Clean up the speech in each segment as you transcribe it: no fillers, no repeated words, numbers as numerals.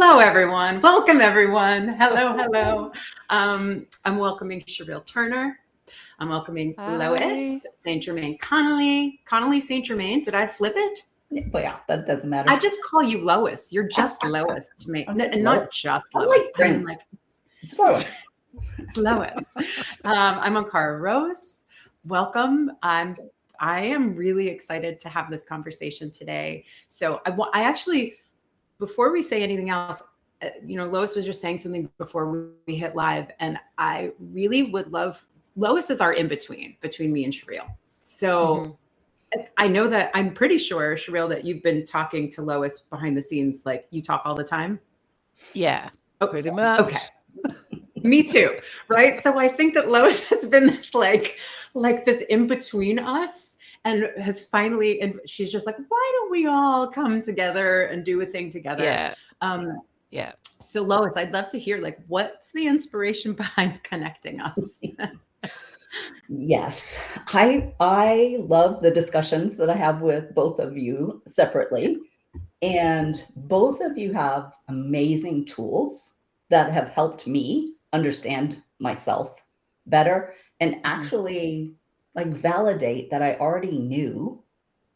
Hello, everyone. Welcome, everyone. Hello. I'm welcoming Sherile Turner. I'm welcoming Lois St. Germain Connolly. Connolly St. Germain. Did I flip it? Well, yeah, that doesn't matter. I just call you Lois. You're just Lois to me. Not just Lois. It's Lois. It's Lois. I'm Ankara Rose. Welcome. I am really excited to have this conversation today. So I actually, before we say anything else, Lois was just saying something before we hit live, and I really would love, Lois is our in-between between me and Sherile. So I know that I'm pretty sure, Sherile, that you've been talking to Lois behind the scenes, like you talk all the time. Yeah, pretty much. Okay. Me too, right? So I think that Lois has been this like this in between us, and has finally, and she's just like, why don't we all come together and do a thing together? Yeah. So Lois, I'd love to hear, like, what's the inspiration behind connecting us? Yes, I love the discussions that I have with both of you separately, and both of you have amazing tools that have helped me understand myself better and actually like validate that I already knew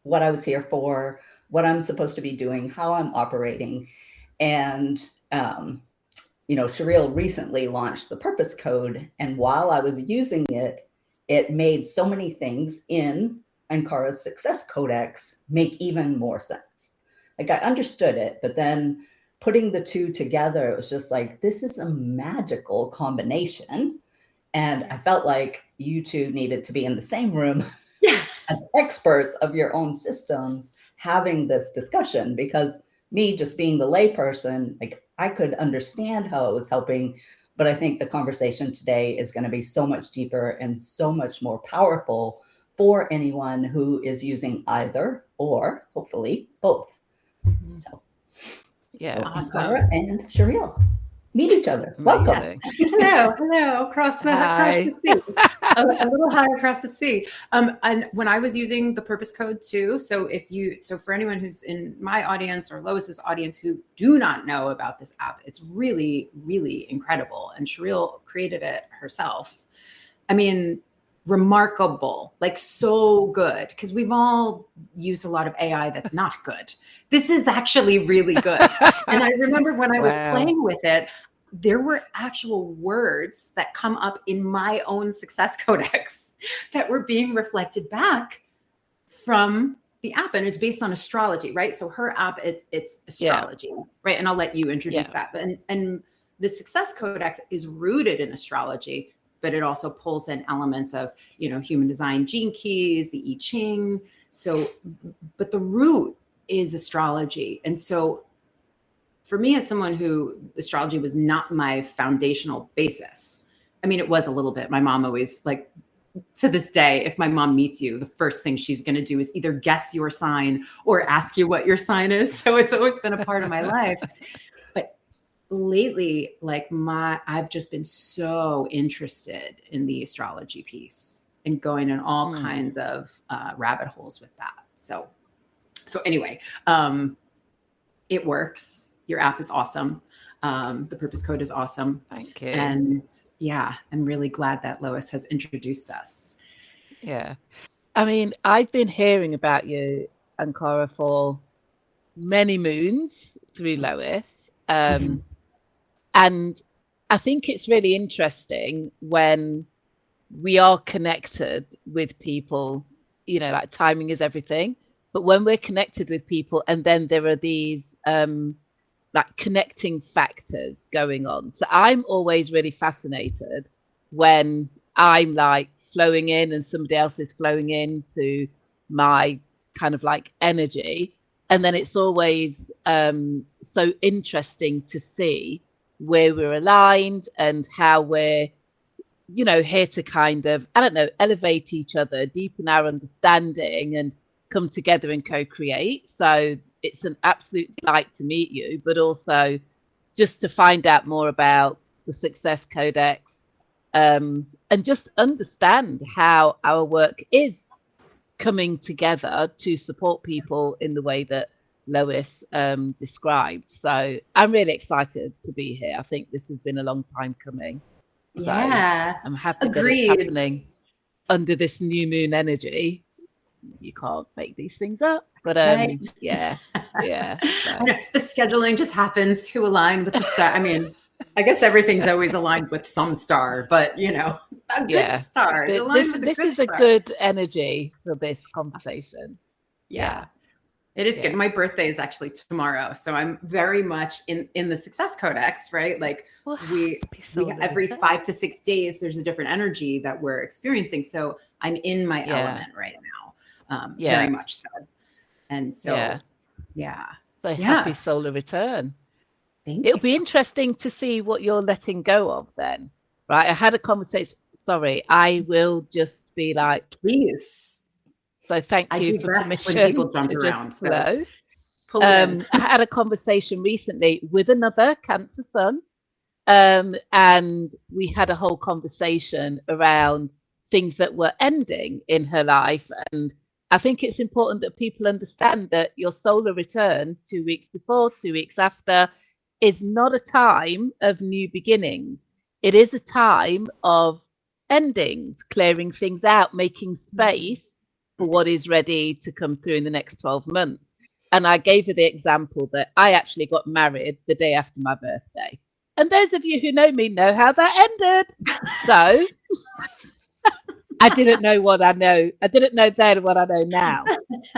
what I was here for, what I'm supposed to be doing, how I'm operating. And, Sherile recently launched the Purpose Code. And while I was using it, it made so many things in Ankara's Success Codex make even more sense. Like I understood it, but then putting the two together, it was just like, this is a magical combination. And I felt like you two needed to be in the same room as experts of your own systems having this discussion, because me just being the layperson, like I could understand how it was helping, but I think the conversation today is going to be so much deeper and so much more powerful for anyone who is using either or hopefully both. So Ankara and Sherile, meet each other. Welcome. Hello, across the sea. A little high across the sea. And when I was using the Purpose Code too, so for anyone who's in my audience or Lois's audience who do not know about this app, it's really, really incredible. And Sherile created it herself. I mean, remarkable, like so good, because we've all used a lot of AI that's not good. This is actually really good. And I remember when I was playing with it, there were actual words that come up in my own Success Codex that were being reflected back from the app. And it's based on astrology, right? So her app, it's astrology, right? And I'll let you introduce that. And the Success Codex is rooted in astrology, but it also pulls in elements of, human design gene keys, the I Ching. So, but the root is astrology. And so for me, as someone who astrology was not my foundational basis, I mean, it was a little bit. My mom always, like, to this day, if my mom meets you, the first thing she's going to do is either guess your sign or ask you what your sign is. So it's always been a part of my life. But lately, like I've just been so interested in the astrology piece and going in all kinds of rabbit holes with that. So anyway, it works. Your app is awesome. The Purpose Code is awesome. Thank you. And I'm really glad that Lois has introduced us. Yeah. I mean, I've been hearing about you, Ankara, for many moons through Lois. And I think it's really interesting when we are connected with people, like timing is everything. But when we're connected with people and then there are these like connecting factors going on. So I'm always really fascinated when I'm like flowing in and somebody else is flowing into my kind of like energy. And then it's always so interesting to see where we're aligned and how we're, here to kind of, elevate each other, deepen our understanding and come together and co-create. So it's an absolute delight to meet you, but also just to find out more about the Success Codex and just understand how our work is coming together to support people in the way that Lois described. So I'm really excited to be here. I think this has been a long time coming. So Yeah. I'm happy Agreed. that it's happening under this new moon energy. You can't make these things up, but Right. yeah. So. The scheduling just happens to align with the star. I mean, I guess everything's always aligned with some star, but you know, a good star. This is a good energy for this conversation. Yeah. It is good. My birthday is actually tomorrow, so I'm very much in the Success Codex, right? Like we every 5 to 6 days, there's a different energy that we're experiencing. So I'm in my element right now, very much so. And so, So happy solar return. It'll be interesting to see what you're letting go of then, right? I had a conversation. Sorry, I will just be like, please. So thank you for permission when people jump to around, just flow. So I had a conversation recently with another Cancer sun, and we had a whole conversation around things that were ending in her life. And I think it's important that people understand that your solar return 2 weeks before, 2 weeks after, is not a time of new beginnings. It is a time of endings, clearing things out, making space for what is ready to come through in the next 12 months. And I gave her the example that I actually got married the day after my birthday. And those of you who know me know how that ended. So I didn't know what I know. I didn't know then what I know now.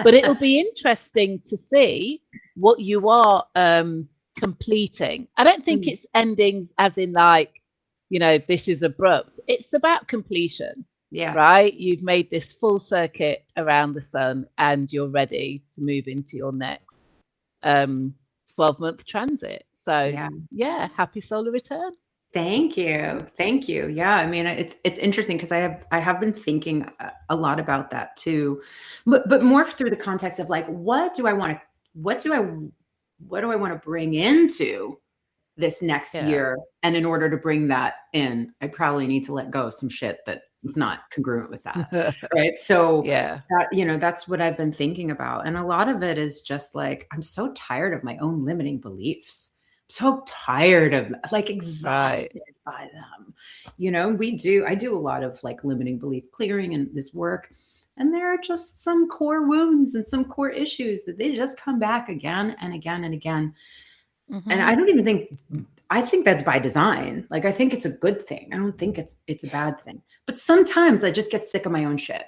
But it'll be interesting to see what you are completing. I don't think it's endings as in like, you know, this is abrupt. It's about completion. Yeah. Right. You've made this full circuit around the sun and you're ready to move into your next 12-month transit. So happy solar return. Thank you. Thank you. Yeah. I mean, it's interesting because I have been thinking a lot about that too, but more through the context of like, what do I want to bring into this next year? And in order to bring that in, I probably need to let go of some shit that is not congruent with that. Right. So that, you know, that's what I've been thinking about. And a lot of it is just like, I'm so tired of my own limiting beliefs. I'm so tired of like exhausted by them. You know, I do a lot of like limiting belief clearing and this work. And there are just some core wounds and some core issues that they just come back again and again and again. Mm-hmm. And I don't even think, I think that's by design. Like, I think it's a good thing. I don't think it's a bad thing. But sometimes I just get sick of my own shit.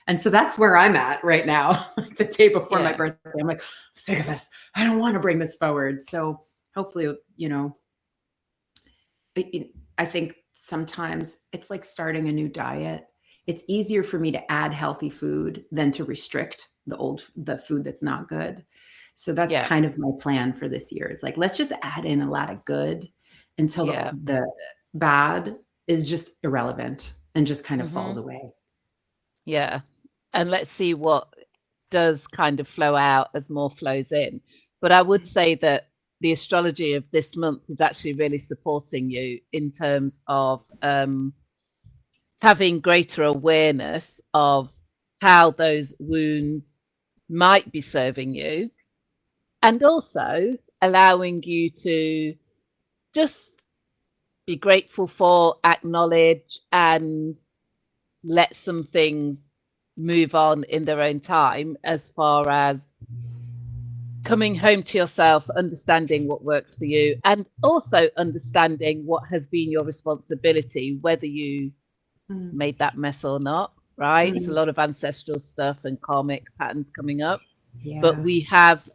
And so that's where I'm at right now. Like the day before my birthday, I'm like, I'm sick of this. I don't want to bring this forward. So hopefully, you know, I think sometimes it's like starting a new diet. It's easier for me to add healthy food than to restrict the food that's not good. So that's kind of my plan for this year. Is like, let's just add in a lot of good until the bad is just irrelevant and just kind of falls away. Yeah. And let's see what does kind of flow out as more flows in. But I would say that the astrology of this month is actually really supporting you in terms of having greater awareness of how those wounds might be serving you, and also allowing you to just be grateful for, acknowledge, and let some things move on in their own time, as far as coming home to yourself, understanding what works for you, and also understanding what has been your responsibility, whether you made that mess or not, right? It's a lot of ancestral stuff and karmic patterns coming up. But we have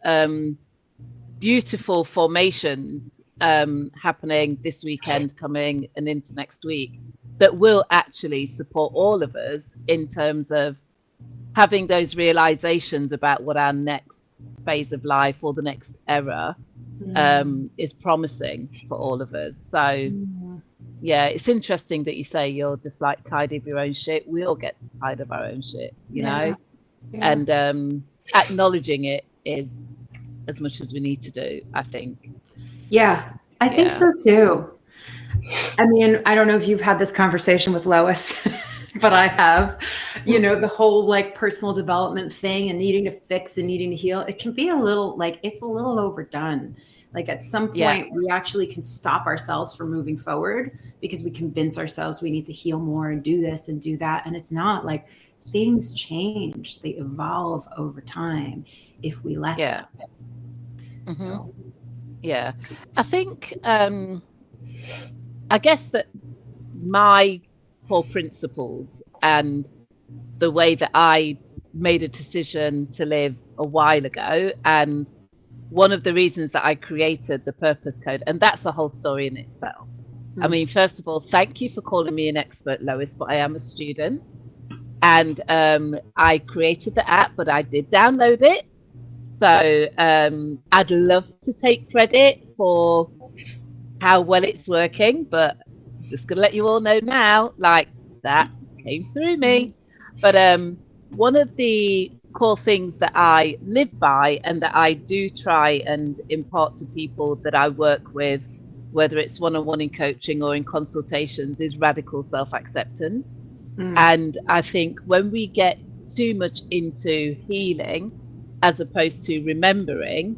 beautiful formations happening this weekend, coming and into next week, that will actually support all of us in terms of having those realizations about what our next phase of life or the next era is promising for all of us. So yeah, it's interesting that you say you're just like tired of your own shit. We all get tired of our own shit, you know, and acknowledging it is as much as we need to do, I think. Yeah, I think so too. I mean, I don't know if you've had this conversation with Lois, but I have, the whole like personal development thing and needing to fix and needing to heal. It can be a little like, it's a little overdone. Like at some point we actually can stop ourselves from moving forward because we convince ourselves we need to heal more and do this and do that. And it's not like, things change, they evolve over time if we let them. So I think I guess that my core principles and the way that I made a decision to live a while ago, and one of the reasons that I created the purpose code, and that's a whole story in itself. I mean, first of all, thank you for calling me an expert, Lois, but I am a student. And I created the app, but I did download it. So I'd love to take credit for how well it's working, but I'm just going to let you all know now, like that came through me. But one of the core things that I live by and that I do try and impart to people that I work with, whether it's one-on-one in coaching or in consultations, is radical self-acceptance. And I think when we get too much into healing as opposed to remembering,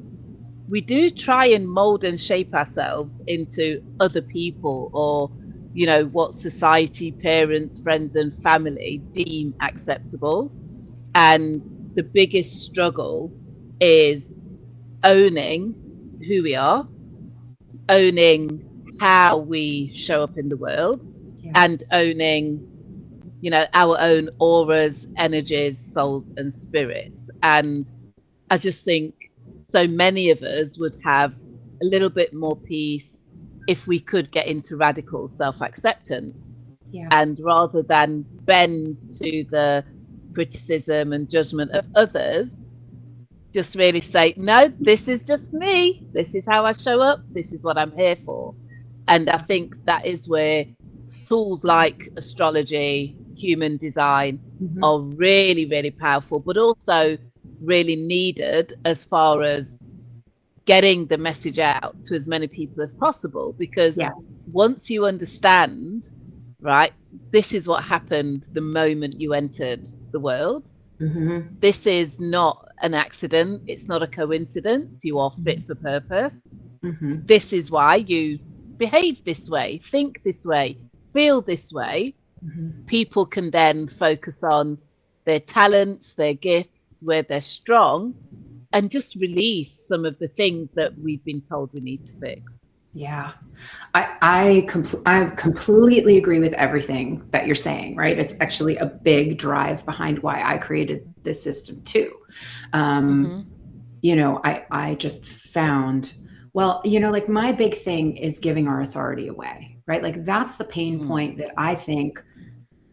we do try and mold and shape ourselves into other people, or what society, parents, friends and family deem acceptable. And the biggest struggle is owning who we are, owning how we show up in the world, and owning our own auras, energies, souls and spirits. And I just think so many of us would have a little bit more peace if we could get into radical self-acceptance. And rather than bend to the criticism and judgment of others, just really say, no, this is just me, this is how I show up, this is what I'm here for. And I think that is where tools like astrology, human design are really, really powerful, but also really needed as far as getting the message out to as many people as possible. Because once you understand, right, this is what happened the moment you entered the world. This is not an accident. It's not a coincidence. You are fit for purpose. This is why you behave this way, think this way, feel this way. People can then focus on their talents, their gifts, where they're strong, and just release some of the things that we've been told we need to fix. I completely agree with everything that you're saying, right? It's actually a big drive behind why I created this system too. I just found, like my big thing is giving our authority away, right? Like that's the pain point that I think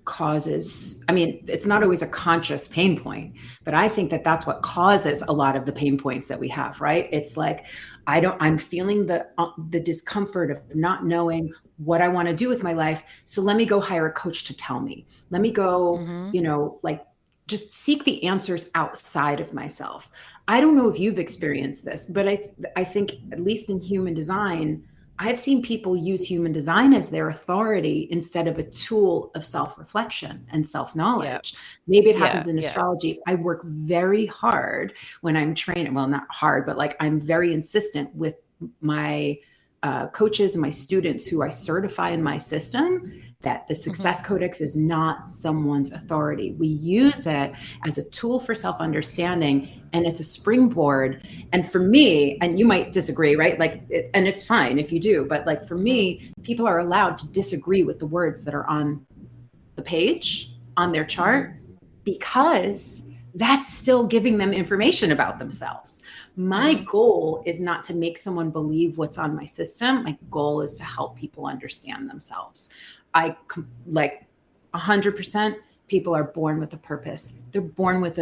causes, it's not always a conscious pain point, but I think that that's what causes a lot of the pain points that we have, right? It's like, I'm feeling the discomfort of not knowing what I want to do with my life. So let me go hire a coach to tell me, let me go, just seek the answers outside of myself. I don't know if you've experienced this, but I think at least in human design, I've seen people use human design as their authority instead of a tool of self-reflection and self-knowledge. Maybe it happens in astrology. I work very hard when I'm training. Well, not hard, but like I'm very insistent with my coaches and my students who I certify in my system that the Success Codex is not someone's authority. We use it as a tool for self-understanding, and it's a springboard. And for me, and you might disagree, right? And it's fine if you do, but like for me, people are allowed to disagree with the words that are on the page, on their chart, because that's still giving them information about themselves. My goal is not to make someone believe what's on my system. My goal is to help people understand themselves. 100% people are born with a purpose. They're born with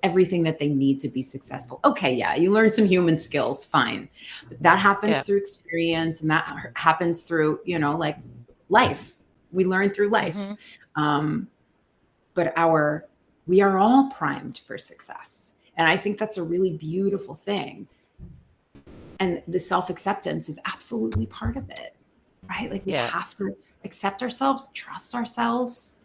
everything that they need to be successful. Okay, yeah, you learn some human skills, fine. But that happens through experience, and that happens through, life. We learn through life. But we are all primed for success. And I think that's a really beautiful thing. And the self-acceptance is absolutely part of it, right? Like we have to accept ourselves, trust ourselves.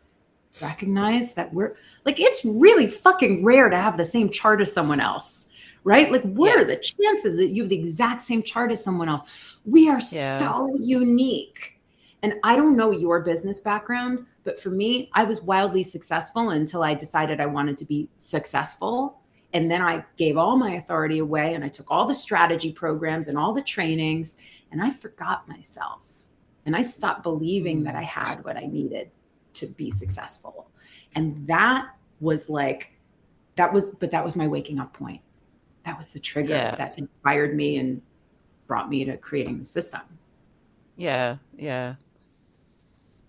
recognize that we're like, it's really fucking rare to have the same chart as someone else, right? Like, what are the chances that you have the exact same chart as someone else? We are so unique. And I don't know your business background, but for me, I was wildly successful until I decided I wanted to be successful. And then I gave all my authority away, and I took all the strategy programs and all the trainings, and I forgot myself. And I stopped believing that I had what I needed to be successful. And that was like, that was my waking up point. That was the trigger that inspired me and brought me to creating the system. Yeah.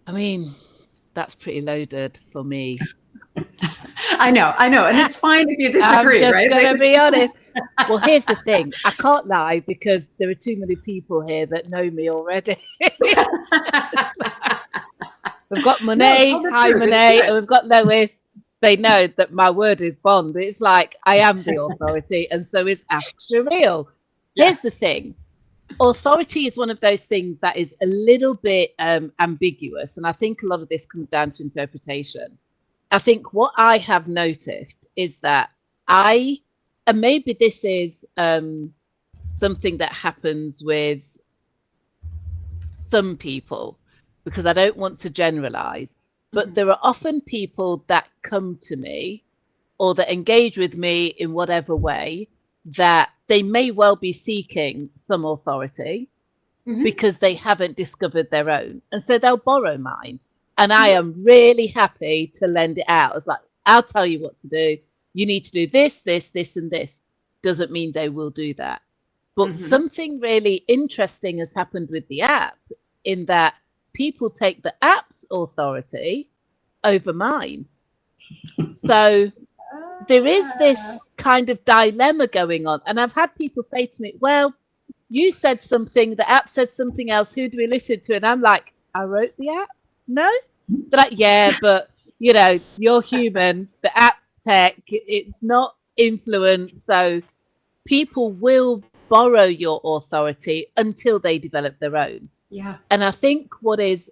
I mean, that's pretty loaded for me. I know. And it's fine if you disagree, I'm right? just going to be honest. Well, here's the thing. I can't lie because there are too many people here that know me already. We've got Monet, hi Monet, and we've got Lois. They know that my word is bond. It's like I am the authority, and so is Ask Sherile. Here's the thing. Authority is one of those things that is a little bit ambiguous, and I think a lot of this comes down to interpretation. I think what I have noticed is that and maybe this is something that happens with some people, because I don't want to generalize, but there are often people that come to me or that engage with me in whatever way that they may well be seeking some authority because they haven't discovered their own. And so they'll borrow mine. And I am really happy to lend it out. It's like, I'll tell you what to do. You need to do this, this, this, and this. Doesn't mean they will do that. But something really interesting has happened with the app in that people take the app's authority over mine. So there is this kind of dilemma going on. And I've had people say to me, well, you said something, the app said something else. Who do we listen to? And I'm like, I wrote the app? No? They're like, yeah, but you know, you're human. The app's tech. It's not influence. So people will borrow your authority until they develop their own. Yeah. And I think what is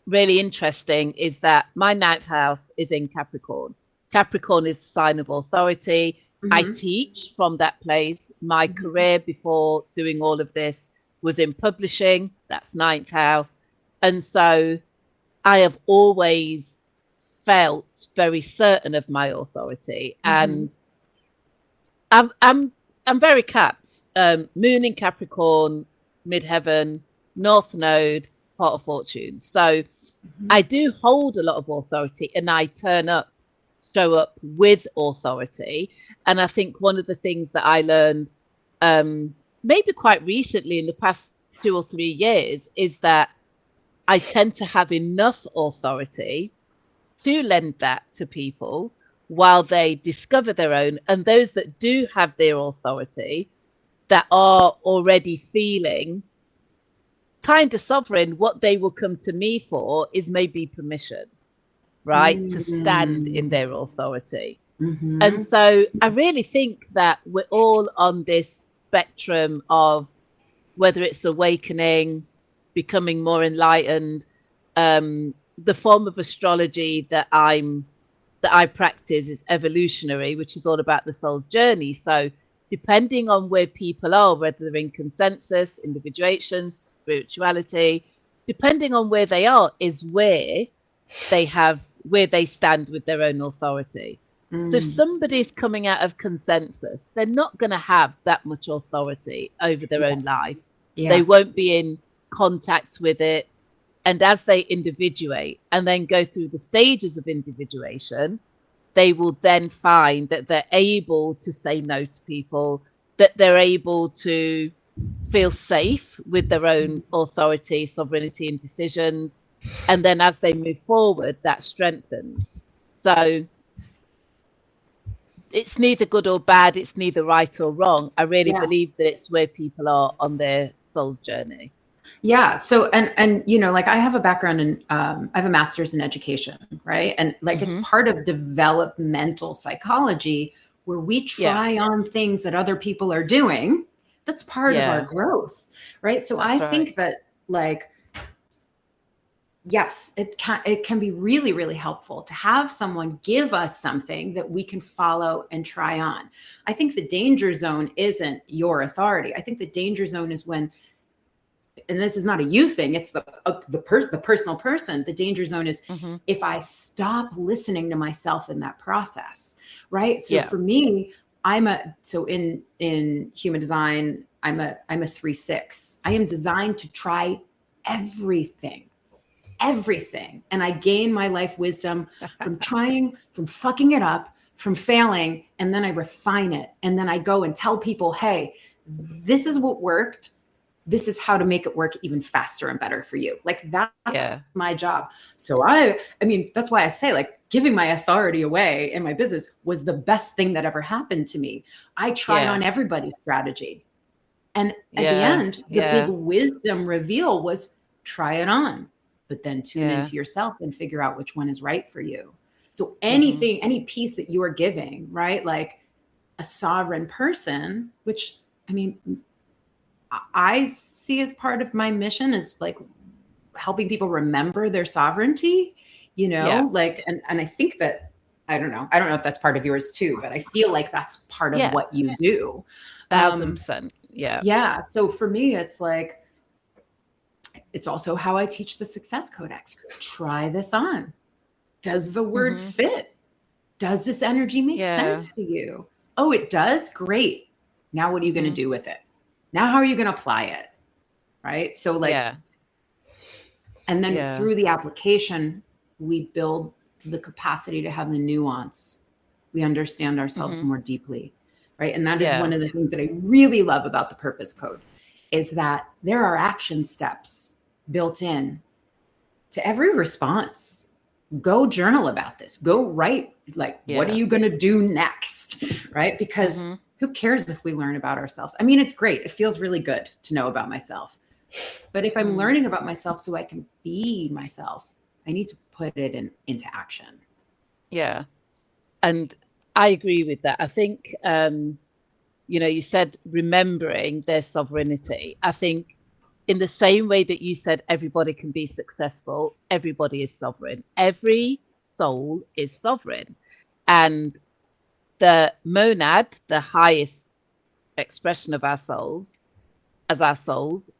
really interesting is that my 9th house is in Capricorn. Capricorn is the sign of authority. I teach from that place. My career before doing all of this was in publishing. That's 9th house. And so I have always felt very certain of my authority. And I'm very Caps. Moon in Capricorn, midheaven, North Node, Pot of Fortune. So I do hold a lot of authority, and I show up with authority. And I think one of the things that I learned maybe quite recently in the past 2 or 3 years is that I tend to have enough authority to lend that to people while they discover their own. And those that do have their authority, that are already feeling kind of sovereign, what they will come to me for is maybe permission, right? To stand in their authority. And so I really think that we're all on this spectrum of whether it's awakening, becoming more enlightened. The form of astrology that I practice is evolutionary, which is all about the soul's journey. So depending on where people are, whether they're in consensus, individuation, spirituality, depending on where they are is where they stand with their own authority. So if somebody's coming out of consensus, they're not going to have that much authority over their own life. They won't be in contact with it. And as they individuate and then go through the stages of individuation, they will then find that they're able to say no to people, that they're able to feel safe with their own authority, sovereignty, and decisions. And then as they move forward, that strengthens. So it's neither good or bad. It's neither right or wrong. I really believe that it's where people are on their soul's journey. Yeah. So, and, you know, like I have a background in, I have a master's in education, right? And like, it's part of developmental psychology where we try on things that other people are doing. That's part of our growth, right? So I think that like, yes, it can be really, really helpful to have someone give us something that we can follow and try on. I think the danger zone isn't your authority. I think the danger zone is when, and this is not a you thing, it's the personal person. The danger zone is if I stop listening to myself in that process, right? So for me, in human design, I'm a 3/6. I am designed to try everything. And I gain my life wisdom from trying, from fucking it up, from failing, and then I refine it. And then I go and tell people, hey, this is what worked. This is how to make it work even faster and better for you. Like that's my job. So I mean, that's why I say, like, giving my authority away in my business was the best thing that ever happened to me. I tried on everybody's strategy. And at the end, the big wisdom reveal was try it on, but then tune into yourself and figure out which one is right for you. So anything, any piece that you are giving, right? Like a sovereign person, which I mean, I see as part of my mission is like helping people remember their sovereignty, you know, like, and I think that, I don't know if that's part of yours too, but I feel like that's part of what you do. 1000%. Yeah. So for me, it's like, it's also how I teach the Success Codex. Try this on. Does the word fit? Does this energy make sense to you? Oh, it does? Great. Now what are you going to do with it? Now how are you going to apply it? Right? So like, and then through the application, we build the capacity to have the nuance. We understand ourselves more deeply. Right? And that is one of the things that I really love about the Purpose Code is that there are action steps built in to every response. Go journal about this. Go write, like, what are you going to do next? Right? Because who cares if we learn about ourselves? I mean, it's great. It feels really good to know about myself. But if I'm learning about myself so I can be myself, I need to put it into action. Yeah. And I agree with that. I think, you know, you said remembering their sovereignty. I think in the same way that you said everybody can be successful, everybody is sovereign. Every soul is sovereign. And the monad, the highest expression of our souls, as our souls,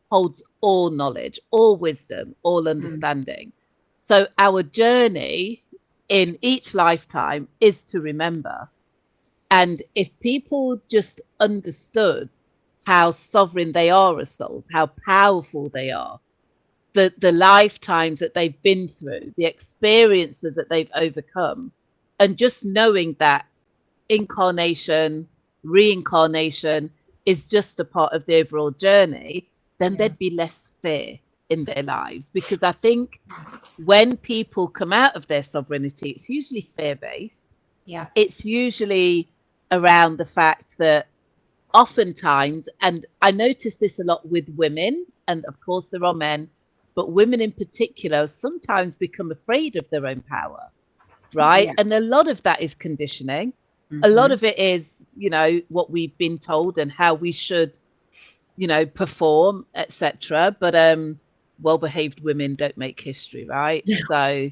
holds all knowledge, all wisdom, all understanding. So our journey in each lifetime is to remember. And if people just understood how sovereign they are as souls, how powerful they are, the lifetimes that they've been through, the experiences that they've overcome, and just knowing that incarnation, reincarnation is just a part of the overall journey, then there'd be less fear in their lives. Because I think when people come out of their sovereignty, it's usually fear-based. Yeah. It's usually around the fact that oftentimes, and I notice this a lot with women, and of course there are men, but women in particular sometimes become afraid of their own power, right? Yeah. And a lot of that is conditioning. A lot of it is, you know, what we've been told and how we should, you know, perform, etc. But well-behaved women don't make history, right? So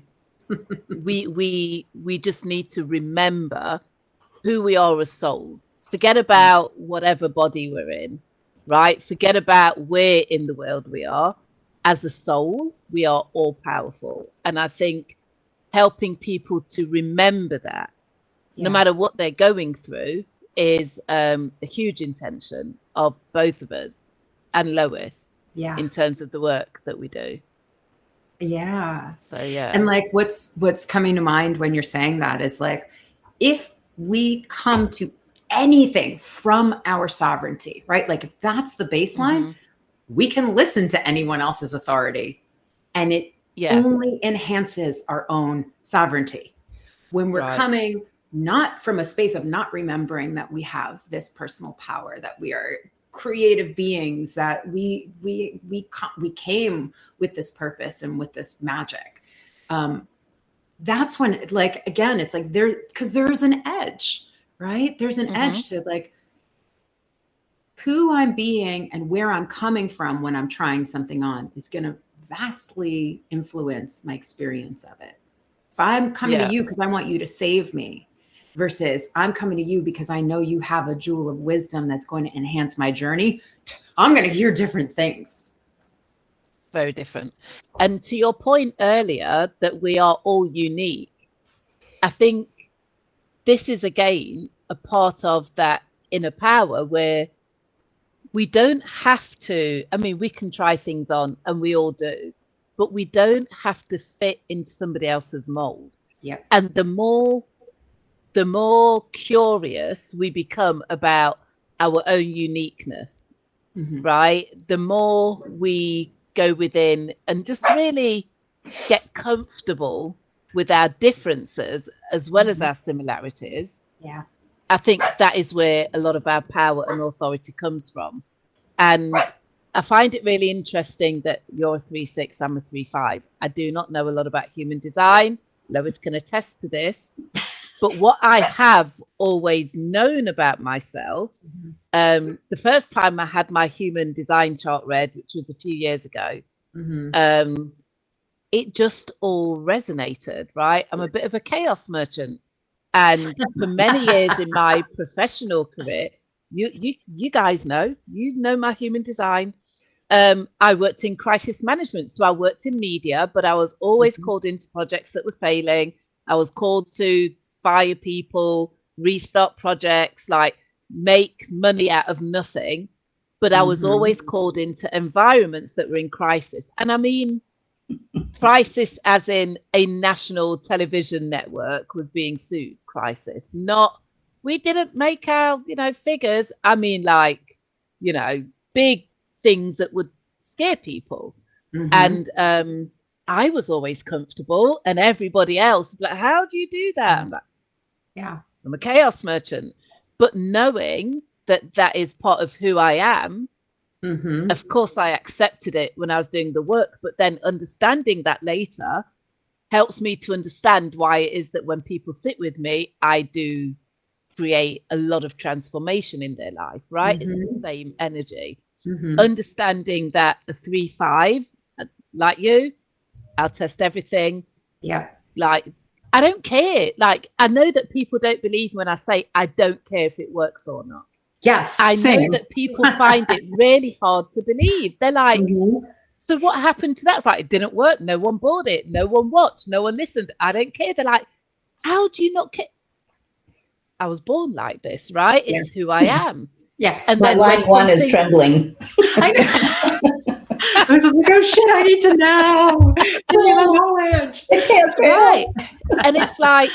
we just need to remember who we are as souls. Forget about whatever body we're in, right? Forget about where in the world we are. As a soul, we are all powerful. And I think helping people to remember that, no matter what they're going through, is a huge intention of both of us and Lois in terms of the work that we do. Yeah. So yeah. And like what's coming to mind when you're saying that is like, if we come to anything from our sovereignty, right? Like if that's the baseline, we can listen to anyone else's authority and it only enhances our own sovereignty. When we're coming not from a space of not remembering that we have this personal power, that we are creative beings, that we came with this purpose and with this magic. That's when, like, again, it's like because there's an edge, right? There's an edge to like who I'm being and where I'm coming from when I'm trying something on is going to vastly influence my experience of it. If I'm coming to you because I want you to save me, versus I'm coming to you because I know you have a jewel of wisdom that's going to enhance my journey, I'm going to hear different things. It's very different. And to your point earlier that we are all unique, I think this is again a part of that inner power where we don't have to, I mean, we can try things on, and we all do, but we don't have to fit into somebody else's mold. Yep. And the more curious we become about our own uniqueness, right? The more we go within and just really get comfortable with our differences as well as our similarities. Yeah. I think that is where a lot of our power and authority comes from. And I find it really interesting that you're a 3/6, I'm a 3/5. I do not know a lot about human design. Lois can attest to this. But what I have always known about myself, the first time I had my human design chart read, which was a few years ago, it just all resonated, right? I'm a bit of a chaos merchant. And for many years in my professional career, you guys know my human design. I worked in crisis management, so I worked in media, but I was always called into projects that were failing. I was called to fire people, restart projects, like make money out of nothing. But I was always called into environments that were in crisis. And I mean, crisis as in a national television network was being sued crisis, not we didn't make our figures. I mean, like, big things that would scare people. And I was always comfortable, and everybody else like, how do you do that? I'm like, I'm a chaos merchant. But knowing that that is part of who I am, of course I accepted it when I was doing the work, but then understanding that later helps me to understand why it is that when people sit with me, I do create a lot of transformation in their life, right? It's the same energy. Understanding that a 3/5, like you, I'll test everything. Like, I don't care. Like, I know that people don't believe when I say I don't care if it works or not. Yes, I same. know that people find it really hard to believe. They're like, so what happened to that? It's like, it didn't work. No one bought it. No one watched. No one listened. I don't care. They're like, how do you not care? I was born like this, right? It's who I am. Yes. And then line one is trembling. I know. I was like, oh shit, I need to know. Give me the knowledge. It can't fail. Right. And it's like,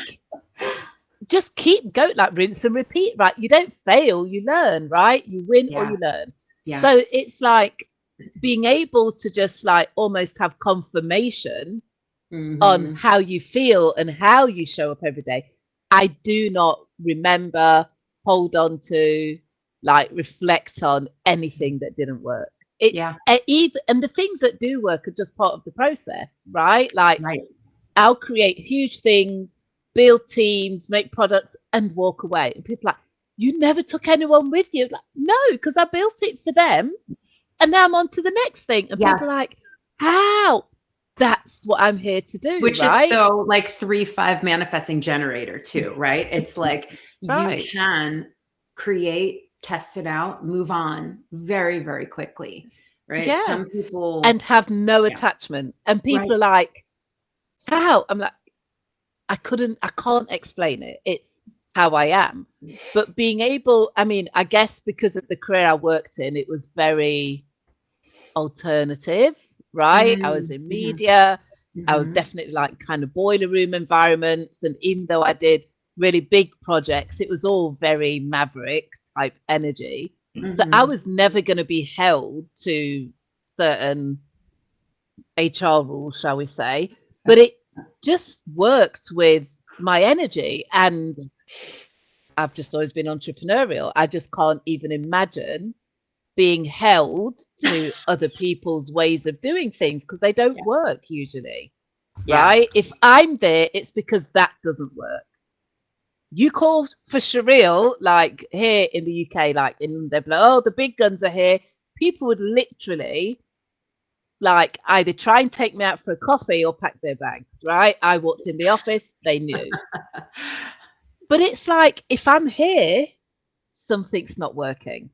just keep going, like rinse and repeat, right? You don't fail, you learn, right? You win or you learn. So it's like being able to just like almost have confirmation on how you feel and how you show up every day. I do not remember, hold on to, like reflect on anything that didn't work. And the things that do work are just part of the process, right? Like I'll create huge things, build teams, make products, and walk away. And people are like, you never took anyone with you. Like, no, because I built it for them, and now I'm on to the next thing. And people are like, how? That's what I'm here to do. Which right? is so like 3/5 manifesting generator too, right? It's like you can create, test it out, move on very, very quickly, right? Yeah. Some people and have no attachment, and people are like, how? I'm like, I can't explain it. It's how I am. But being able, I mean, I guess because of the career I worked in, it was very alternative, right? I was in media. I was definitely like kind of boiler room environments. And even though I did really big projects, it was all very maverick type energy. So I was never going to be held to certain HR rules, shall we say. But it just worked with my energy, and I've just always been entrepreneurial. I just can't even imagine being held to other people's ways of doing things because they don't work usually, right? If I'm there, it's because that doesn't work. You call for Sherile, like here in the UK, like in they're like, oh, the big guns are here. People would literally like either try and take me out for a coffee or pack their bags, right? I walked in the office, they knew. But it's like, if I'm here, something's not working.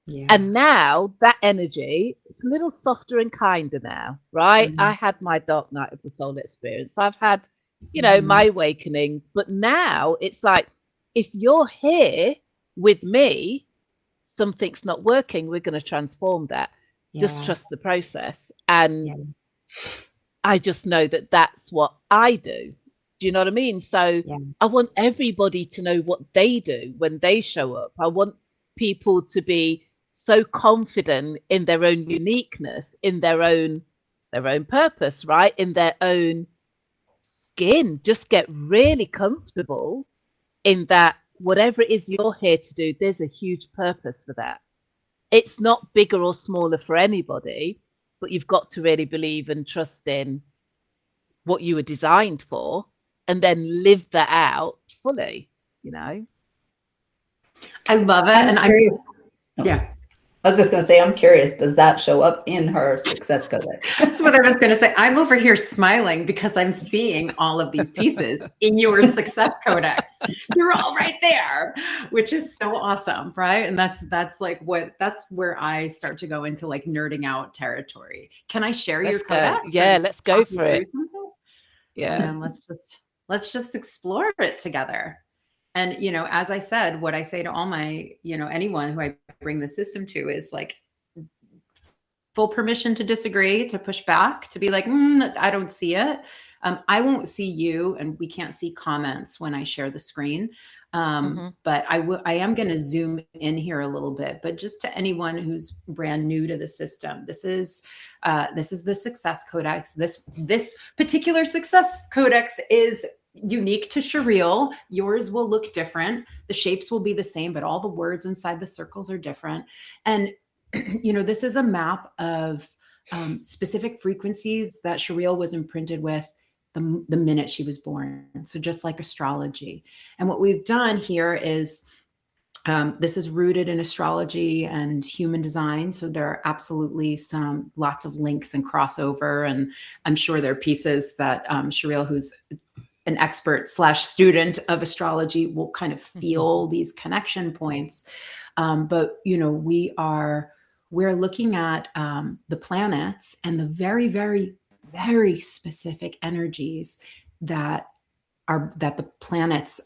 Yeah. And now that energy, it's a little softer and kinder now, right? Mhm. I had my dark night of the soul experience. I've had, you know, my awakenings. But now it's like, if you're here with me, something's not working. We're going to transform that. Just Yeah. trust the process. And Yeah. I just know that that's what I do. Do you know what I mean? So Yeah. I want everybody to know what they do when they show up. I want people to be so confident in their own uniqueness, in their own purpose, right? In their own skin. Just get really comfortable in that whatever it is you're here to do, there's a huge purpose for that. It's not bigger or smaller for anybody, but you've got to really believe and trust in what you were designed for and then live that out fully, you know? I love it. I'm And curious. yeah. I was just going to say, I'm curious, does that show up in her success codex? That's what I was going to say. I'm over here smiling because I'm seeing all of these pieces in your success codex. They're all right there, which is so awesome, right? And that's like that's where I start to go into like nerding out territory. Can I share your codex? Yeah, let's go for it. Yeah. And let's just explore it together. And, you know, as I said, what I say to all my, you know, anyone who I bring the system to is like full permission to disagree, to push back, to be like, I don't see it. I won't see you, and we can't see comments when I share the screen. But I am going to zoom in here a little bit. But just to anyone who's brand new to the system, this is the Success Codex. This particular Success Codex is unique to Sherile. Yours will look different. The shapes will be the same, but all the words inside the circles are different. And you know, this is a map of specific frequencies that Sherile was imprinted with the minute she was born. So just like astrology. And what we've done here is this is rooted in astrology and human design. So there are absolutely lots of links and crossover. And I'm sure there are pieces that Sherile, who's an expert / student of astrology, will kind of feel these connection points. But, you know, we're looking at the planets and the very, very, very specific energies that the planets,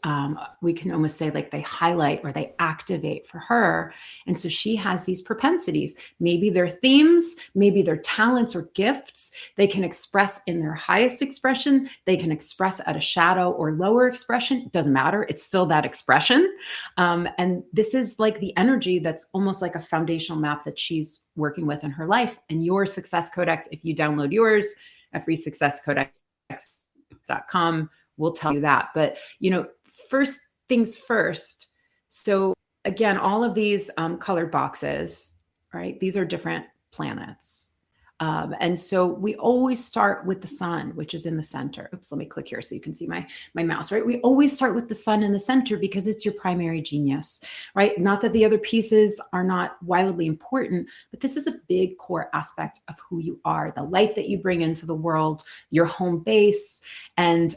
we can almost say like they highlight or they activate for her. And so she has these propensities. Maybe they're themes, maybe they're talents or gifts. They can express in their highest expression. They can express at a shadow or lower expression. It doesn't matter. It's still that expression. And this is like the energy that's almost like a foundational map that she's working with in her life. And your Success Codex, if you download yours at freesuccesscodex.com, will tell you that. But, you know, first things first. So again, all of these colored boxes, right? These are different planets. And so we always start with the sun, which is in the center. Oops, let me click here so you can see my mouse, right? We always start with the sun in the center because it's your primary genius, right? Not that the other pieces are not wildly important, but this is a big core aspect of who you are, the light that you bring into the world, your home base. And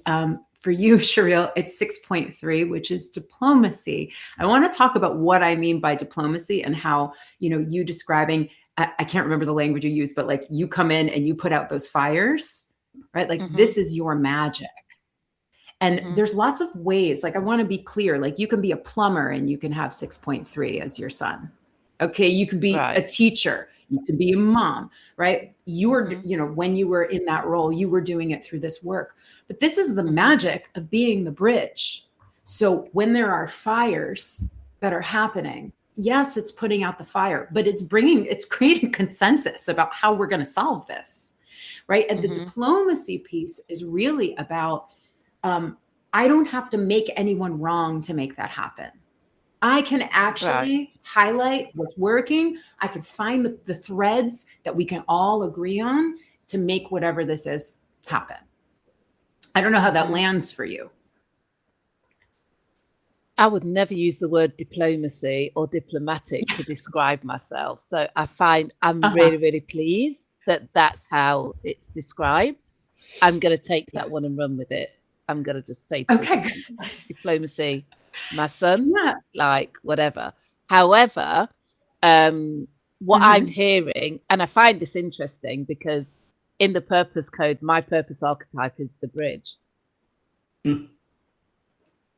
for you, Sherile, it's 6.3, which is diplomacy. I want to talk about what I mean by diplomacy and how, you know, you describing, I can't remember the language you use, but like you come in and you put out those fires, right? Like this is your magic. And there's lots of ways, like I want to be clear, like you can be a plumber and you can have 6.3 as your sun. Okay. You could be a teacher. You could be a mom, right? You were, you know, when you were in that role, you were doing it through this work. But this is the magic of being the bridge. So when there are fires that are happening, yes, it's putting out the fire, but it's creating consensus about how we're going to solve this, right? And the diplomacy piece is really about, I don't have to make anyone wrong to make that happen. I can actually highlight what's working. I can find the threads that we can all agree on to make whatever this is happen. I don't know how that lands for you. I would never use the word diplomacy or diplomatic to describe myself. So I find I'm really, really pleased that that's how it's described, I'm going to take that one and run with it. I'm going to just say to diplomacy, my son, like whatever. However, what I'm hearing, and I find this interesting because in the purpose code, my purpose archetype is the bridge.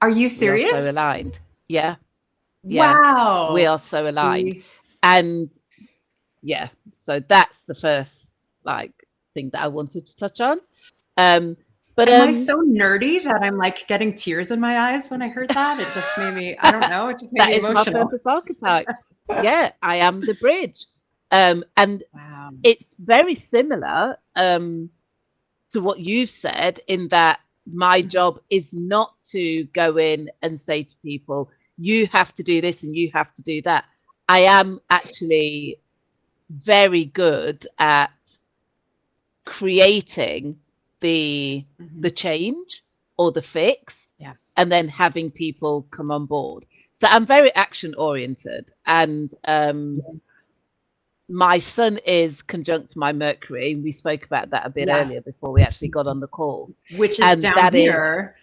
Are you serious? We are so aligned. Yeah. Wow. We are so aligned. And yeah, so that's the first like thing that I wanted to touch on. But am I so nerdy that I'm like getting tears in my eyes when I heard that? It just made me, I don't know, it just made me emotional. That is my purpose archetype. Yeah, I am the bridge. And it's very similar to what you've said, in that my job is not to go in and say to people, you have to do this and you have to do that. I am actually very good at creating the change or the fix, and then having people come on board. So I'm very action oriented, and my sun is conjunct my Mercury. We spoke about that a bit earlier before we actually got on the call, which is down here.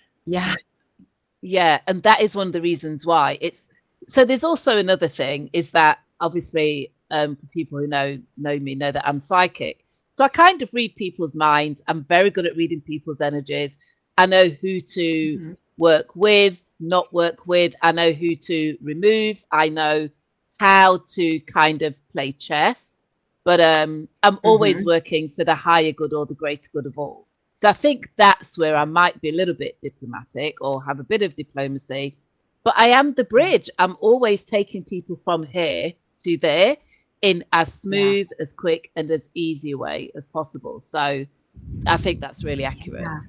Yeah, and that is one of the reasons why it's so. There's also another thing, is that obviously for people who know me know that I'm psychic. So I kind of read people's minds. I'm very good at reading people's energies. I know who to work with, not work with. I know who to remove. I know how to kind of play chess. But I'm always working for the higher good or the greater good of all. So I think that's where I might be a little bit diplomatic or have a bit of diplomacy. But I am the bridge. I'm always taking people from here to there in as smooth, as quick, and as easy a way as possible. So I think that's really accurate. Yeah.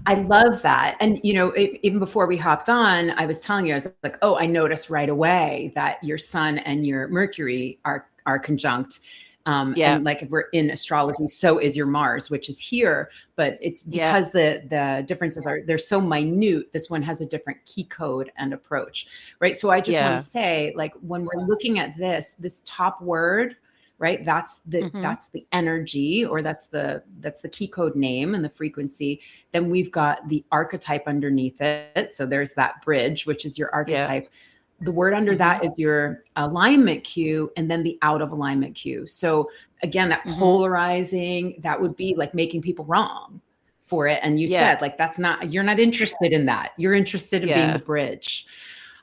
I love that. And, you know, even before we hopped on, I was telling you, I was like, oh, I noticed right away that your sun and your Mercury are conjunct. And like if we're in astrology, so is your Mars, which is here, but it's because the differences they're so minute. This one has a different key code and approach, right? So I just want to say, like, when we're looking at this top word, right? That's the energy, or that's the key code name and the frequency. Then we've got the archetype underneath it. So there's that bridge, which is your archetype. The word under that is your alignment cue, and then the out of alignment cue. So again, that polarizing, that would be like making people wrong for it. And you said, like, you're not interested in that. You're interested in being the bridge.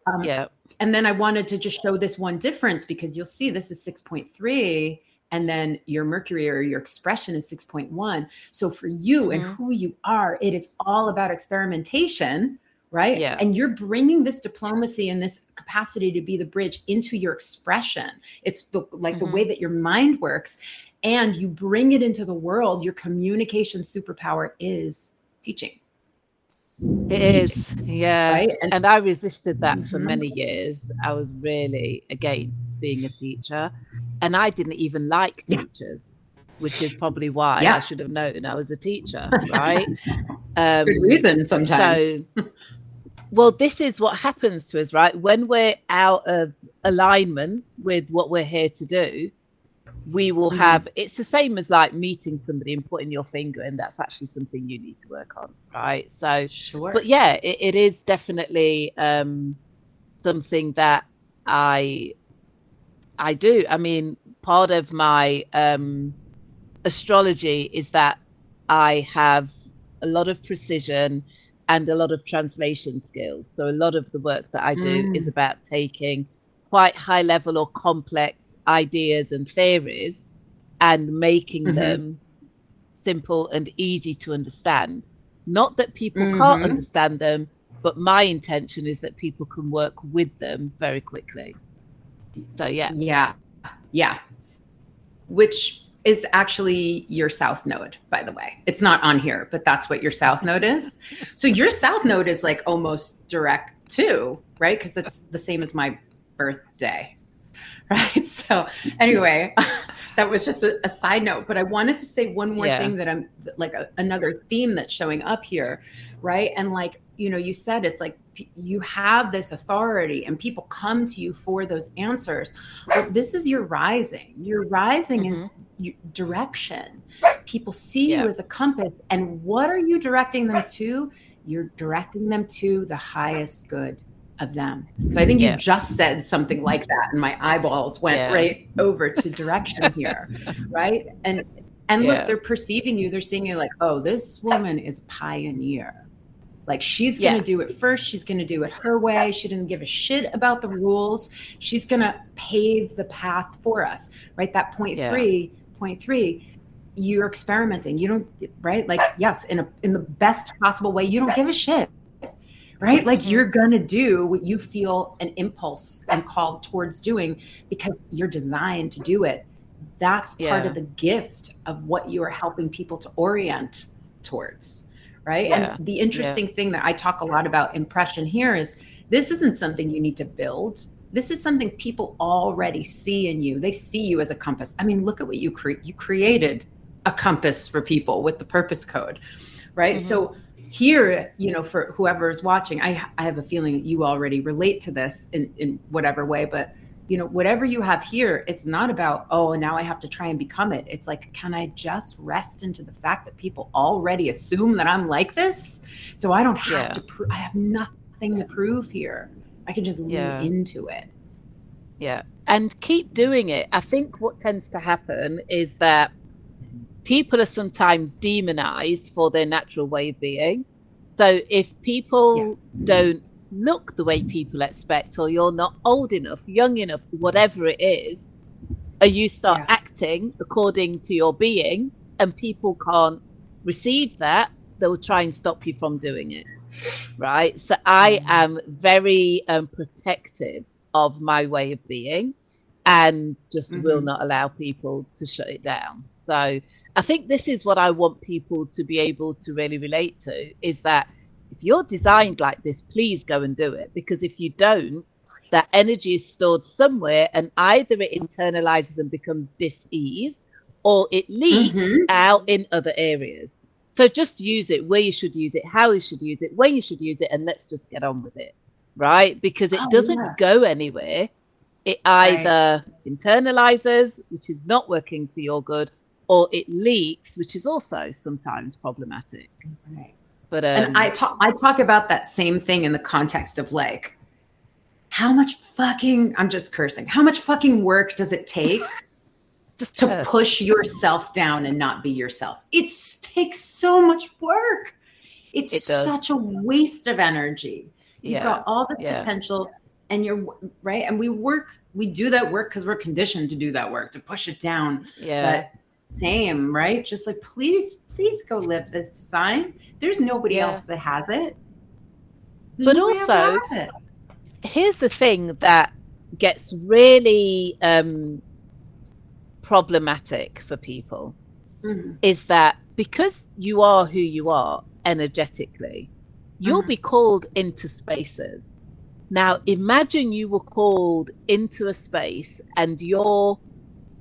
And then I wanted to just show this one difference, because you'll see this is 6.3, and then your Mercury or your expression is 6.1. So for you and who you are, it is all about experimentation. Right. Yeah. And you're bringing this diplomacy and this capacity to be the bridge into your expression. It's the way that your mind works, and you bring it into the world. Your communication superpower is teaching. It is. Yeah. Right? And I resisted that for many years. I was really against being a teacher, and I didn't even like teachers, which is probably why I should have known I was a teacher. Right. Good reason sometimes. So, well, this is what happens to us, right? When we're out of alignment with what we're here to do, we will have, it's the same as like meeting somebody and putting your finger in. That's actually something you need to work on, right? So, but yeah, it is definitely something that I do. I mean, part of my astrology is that I have a lot of precision and a lot of translation skills. So a lot of the work that I do is about taking quite high level or complex ideas and theories and making them simple and easy to understand. Not that people can't understand them, but my intention is that people can work with them very quickly. So yeah. Which is actually your South Node, by the way. It's not on here, but that's what your South Node is. So your South Node is like almost direct too, right? Because it's the same as my birthday, right? So anyway, that was just a side note, but I wanted to say one more thing that I'm like another theme that's showing up here, right? And like, you know, you said it's like you have this authority and people come to you for those answers. But this is your rising. Your rising is direction. People see you as a compass, and what are you directing them to? You're directing them to the highest good of them. So I think you just said something like that, and my eyeballs went right over to direction here, right? And look, they're perceiving you. They're seeing you like, oh, this woman is a pioneer. Like, she's going to do it first. She's going to do it her way. She doesn't give a shit about the rules. She's going to pave the path for us, right? That point three, you're experimenting. You don't, right? Like, yes, in the best possible way, you don't give a shit, right? Like, you're going to do what you feel an impulse and call towards doing because you're designed to do it. That's part of the gift of what you are helping people to orient towards. Right. And the interesting thing that I talk a lot about impression here is this isn't something you need to build. This is something people already see in you. They see you as a compass. I mean, look at what you created a compass for people with the purpose code. Right. So here, you know, for whoever is watching, I have a feeling you already relate to this in whatever way. But, you know, whatever you have here, it's not about, oh, now I have to try and become it. It's like, can I just rest into the fact that people already assume that I'm like this? So I don't have to I have nothing to prove here. I can just lean into it. Yeah. And keep doing it. I think what tends to happen is that people are sometimes demonized for their natural way of being. So if people don't look the way people expect, or you're not old enough, young enough, whatever it is, and you start acting according to your being, and people can't receive that, they'll try and stop you from doing it, right? So I am very protective of my way of being, and just will not allow people to shut it down. So I think this is what I want people to be able to really relate to, is that if you're designed like this, please go and do it. Because if you don't, that energy is stored somewhere, and either it internalizes and becomes dis-ease, or it leaks out in other areas. So just use it where you should use it, how you should use it, when you should use it, and let's just get on with it, right? Because it doesn't go anywhere. It either internalizes, which is not working for your good, or it leaks, which is also sometimes problematic. Right. But and I talk about that same thing in the context of like, how much fucking, I'm just cursing, how much fucking work does it take to push yourself down and not be yourself? It takes so much work. It's such a waste of energy. You've got all this potential, and you're right. And we do that work because we're conditioned to do that work, to push it down. But same, right? Just like, please go live this design. There's nobody else that has it. But also, here's the thing that gets really problematic for people, is that because you are who you are energetically, you'll be called into spaces. Now, imagine you were called into a space and your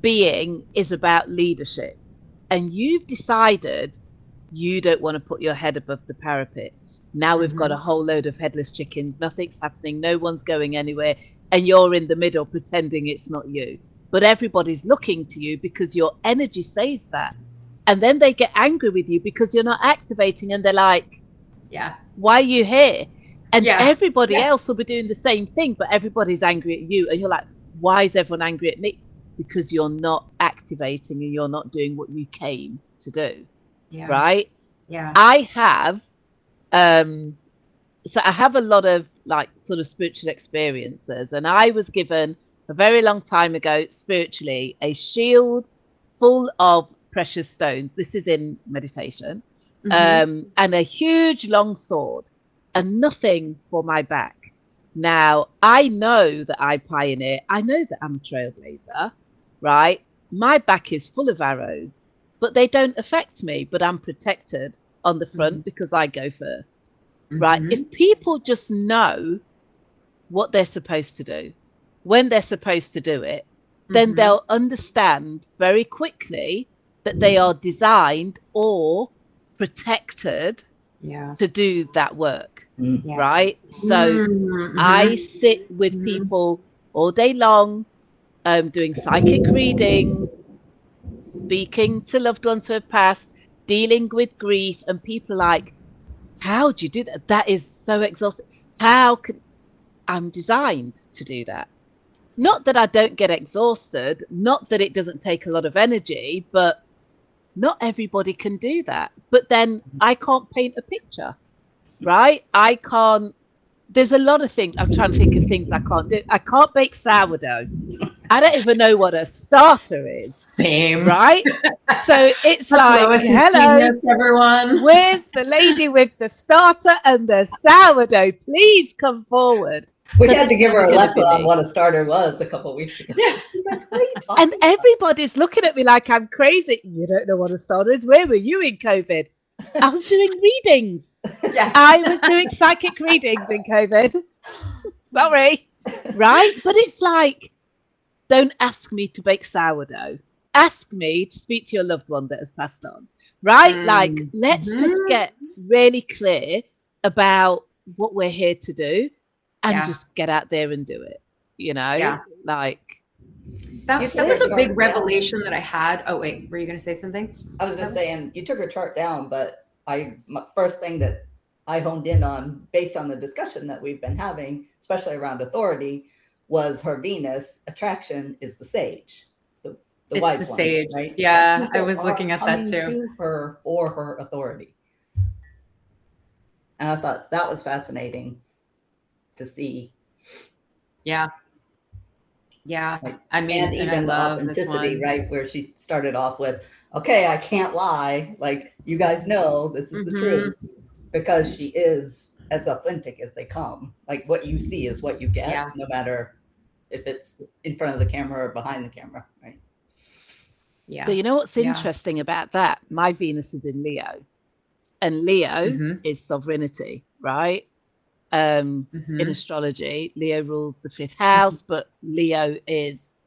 being is about leadership, and you've decided you don't want to put your head above the parapet. Now we've got a whole load of headless chickens. Nothing's happening. No one's going anywhere. And you're in the middle pretending it's not you. But everybody's looking to you because your energy says that. And then they get angry with you because you're not activating. And they're like, why are you here? And everybody else will be doing the same thing, but everybody's angry at you. And you're like, why is everyone angry at me? Because you're not activating and you're not doing what you came to do. Right? I have so I have a lot of like sort of spiritual experiences, and I was given a very long time ago spiritually a shield full of precious stones. This is in meditation. And a huge long sword, and nothing for my back. Now I know that I pioneer, I know that I'm a trailblazer, right? My back is full of arrows, but they don't affect me, but I'm protected on the front because I go first, right? If people just know what they're supposed to do, when they're supposed to do it, then they'll understand very quickly that they are designed or protected to do that work, right? So I sit with people all day long, doing psychic readings, speaking to loved ones who have passed, dealing with grief, and people like, how do you do that? That is so exhausting. I'm designed to do that. Not that I don't get exhausted, not that it doesn't take a lot of energy, but not everybody can do that. But then I can't paint a picture, right? I can't. There's a lot of things. I'm trying to think of things I can't do. I can't bake sourdough. I don't even know what a starter is. Same. Right? So it's like, hello, genius, everyone. Where's the lady with the starter and the sourdough? Please come forward. We had to give her a lesson on what a starter was a couple of weeks ago. She's like, what are you talking and about? Everybody's looking at me like I'm crazy. You don't know what a starter is? Where were you in COVID? I was doing readings. Yeah. I was doing psychic readings in COVID. Sorry. Right? But it's like, don't ask me to bake sourdough. Ask me to speak to your loved one that has passed on. Right? Like, let's just get really clear about what we're here to do and just get out there and do it. You know? Yeah. Like, that was a big revelation that I had. Oh, wait, were you going to say something? I was just saying, you took her chart down, but my first thing that I honed in on, based on the discussion that we've been having, especially around authority, was her Venus attraction is the sage, the wise one, sage, right? Yeah, I was looking at that too. To her for her authority, and I thought that was fascinating to see. Yeah. Like, I mean, and even the authenticity, right? Where she started off with, okay, I can't lie. Like, you guys know this is the truth, because she is as authentic as they come. Like, what you see is what you get, no matter if it's in front of the camera or behind the camera, right? Yeah. So you know what's interesting about that? My Venus is in Leo, and Leo is sovereignty, right? In astrology, Leo rules the 5th house, but Leo is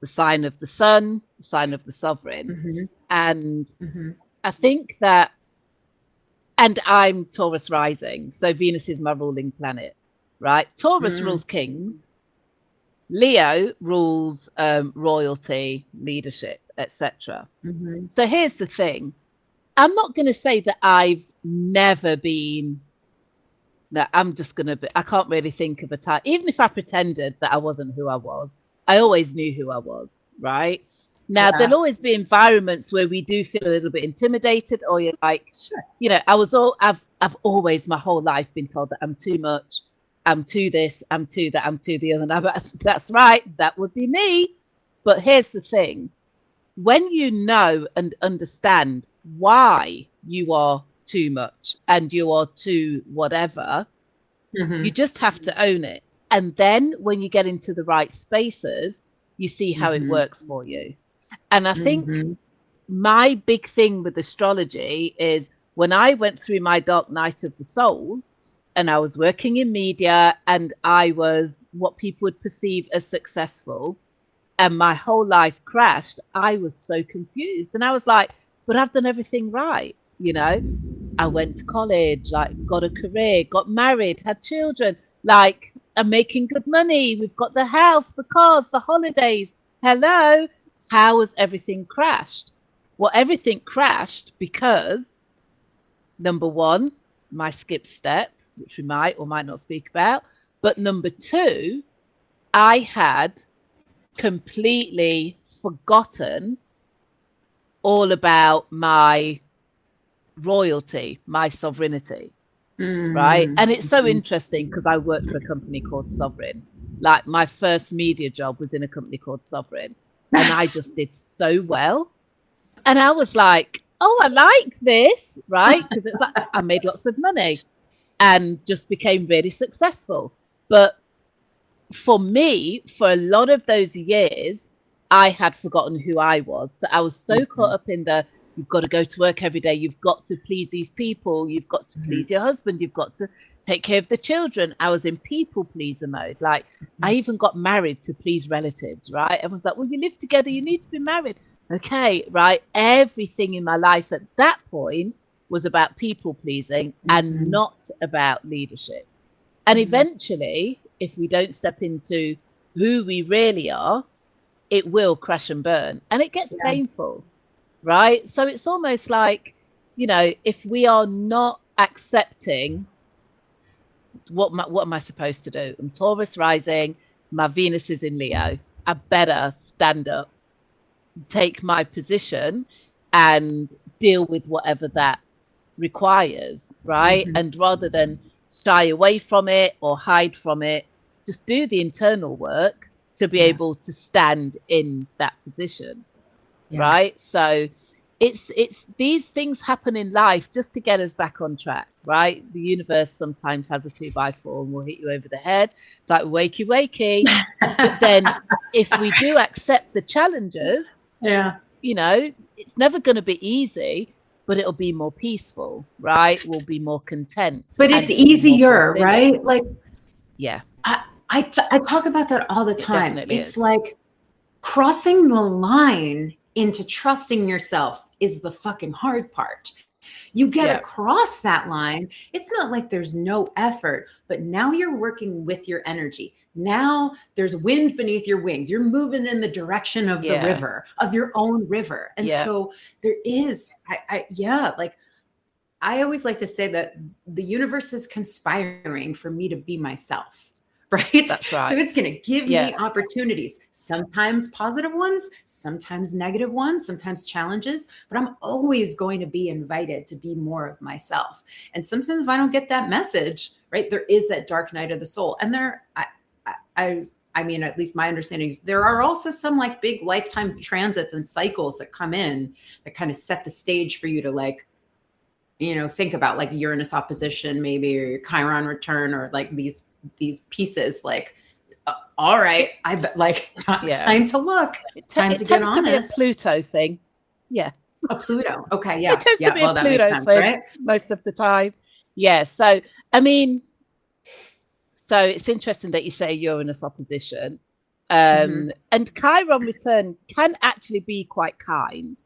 the sign of the sun, the sign of the sovereign. And I think that, and I'm Taurus rising, so Venus is my ruling planet, right? Taurus rules kings, Leo rules royalty, leadership, etc. So here's the thing. I'm not going to say that I've never been, no, I'm just going to be, I can't really think of a time, even if I pretended that I wasn't who I was, I always knew who I was, right? Now, there'll always be environments where we do feel a little bit intimidated, or you're like, you know, I've always my whole life been told that I'm too much, I'm too this, I'm too that, I'm too the other. Now, that's right, that would be me. But here's the thing. When you know and understand why you are too much and you are too whatever, you just have to own it. And then when you get into the right spaces, you see how it works for you. And I think my big thing with astrology is when I went through my dark night of the soul and I was working in media and I was what people would perceive as successful and my whole life crashed, I was so confused. And I was like, but I've done everything right. You know, I went to college, like got a career, got married, had children, like I'm making good money. We've got the house, the cars, the holidays. Hello. How has everything crashed? Well, everything crashed because, number one, my skip step, which we might or might not speak about. But number two, I had completely forgotten all about my royalty, my sovereignty, right? And it's so interesting because I worked for a company called Sovereign. Like my first media job was in a company called Sovereign. And I just did so well. And I was like, oh, I like this, right? Because it's like I made lots of money and just became really successful. But for me, for a lot of those years, I had forgotten who I was. So I was so caught up in the, you've got to go to work every day. You've got to please these people. You've got to please your husband. You've got to take care of the children. I was in people pleaser mode. Like I even got married to please relatives, right? Everyone's like, well, you live together. You need to be married. Okay, right. Everything in my life at that point was about people pleasing and not about leadership. And eventually, if we don't step into who we really are, it will crash and burn. And it gets painful. right? So it's almost like, if we are not accepting what am I supposed to do? I'm Taurus rising, my Venus is in Leo. I better stand up, take my position, and deal with whatever that requires, right? Mhm. And rather than shy away from it or hide from it, just do the internal work to be able to stand in that position, right? So it's these things happen in life just to get us back on track, right? The universe sometimes has a 2x4 and will hit you over the head. It's like wakey wakey. But then if we do accept the challenges, it's never going to be easy, but it'll be more peaceful, right? We'll be more content. But it's easier, right? Like, I talk about that all the time. It's like crossing the line into trusting yourself is the fucking hard part. You get across that line. It's not like there's no effort, but now you're working with your energy. Now there's wind beneath your wings. You're moving in the direction of the river, of your own river. And so there is, like, I always like to say that the universe is conspiring for me to be myself. Right? That's right. So it's going to give me opportunities, sometimes positive ones, sometimes negative ones, sometimes challenges, but I'm always going to be invited to be more of myself. And sometimes if I don't get that message, right, there is that dark night of the soul. And I mean, at least my understanding is there are also some like big lifetime transits and cycles that come in that kind of set the stage for you to like, think about like Uranus opposition, maybe, or your Chiron return, or like these pieces, like, all right, I bet, like, time to look, time to get honest. It tends to be a Pluto thing. Yeah. A Pluto. Okay. Yeah. It tends to be a Pluto thing, right? Most of the time. Yeah. So, I mean, so it's interesting that you say Uranus opposition. And Chiron return can actually be quite kind.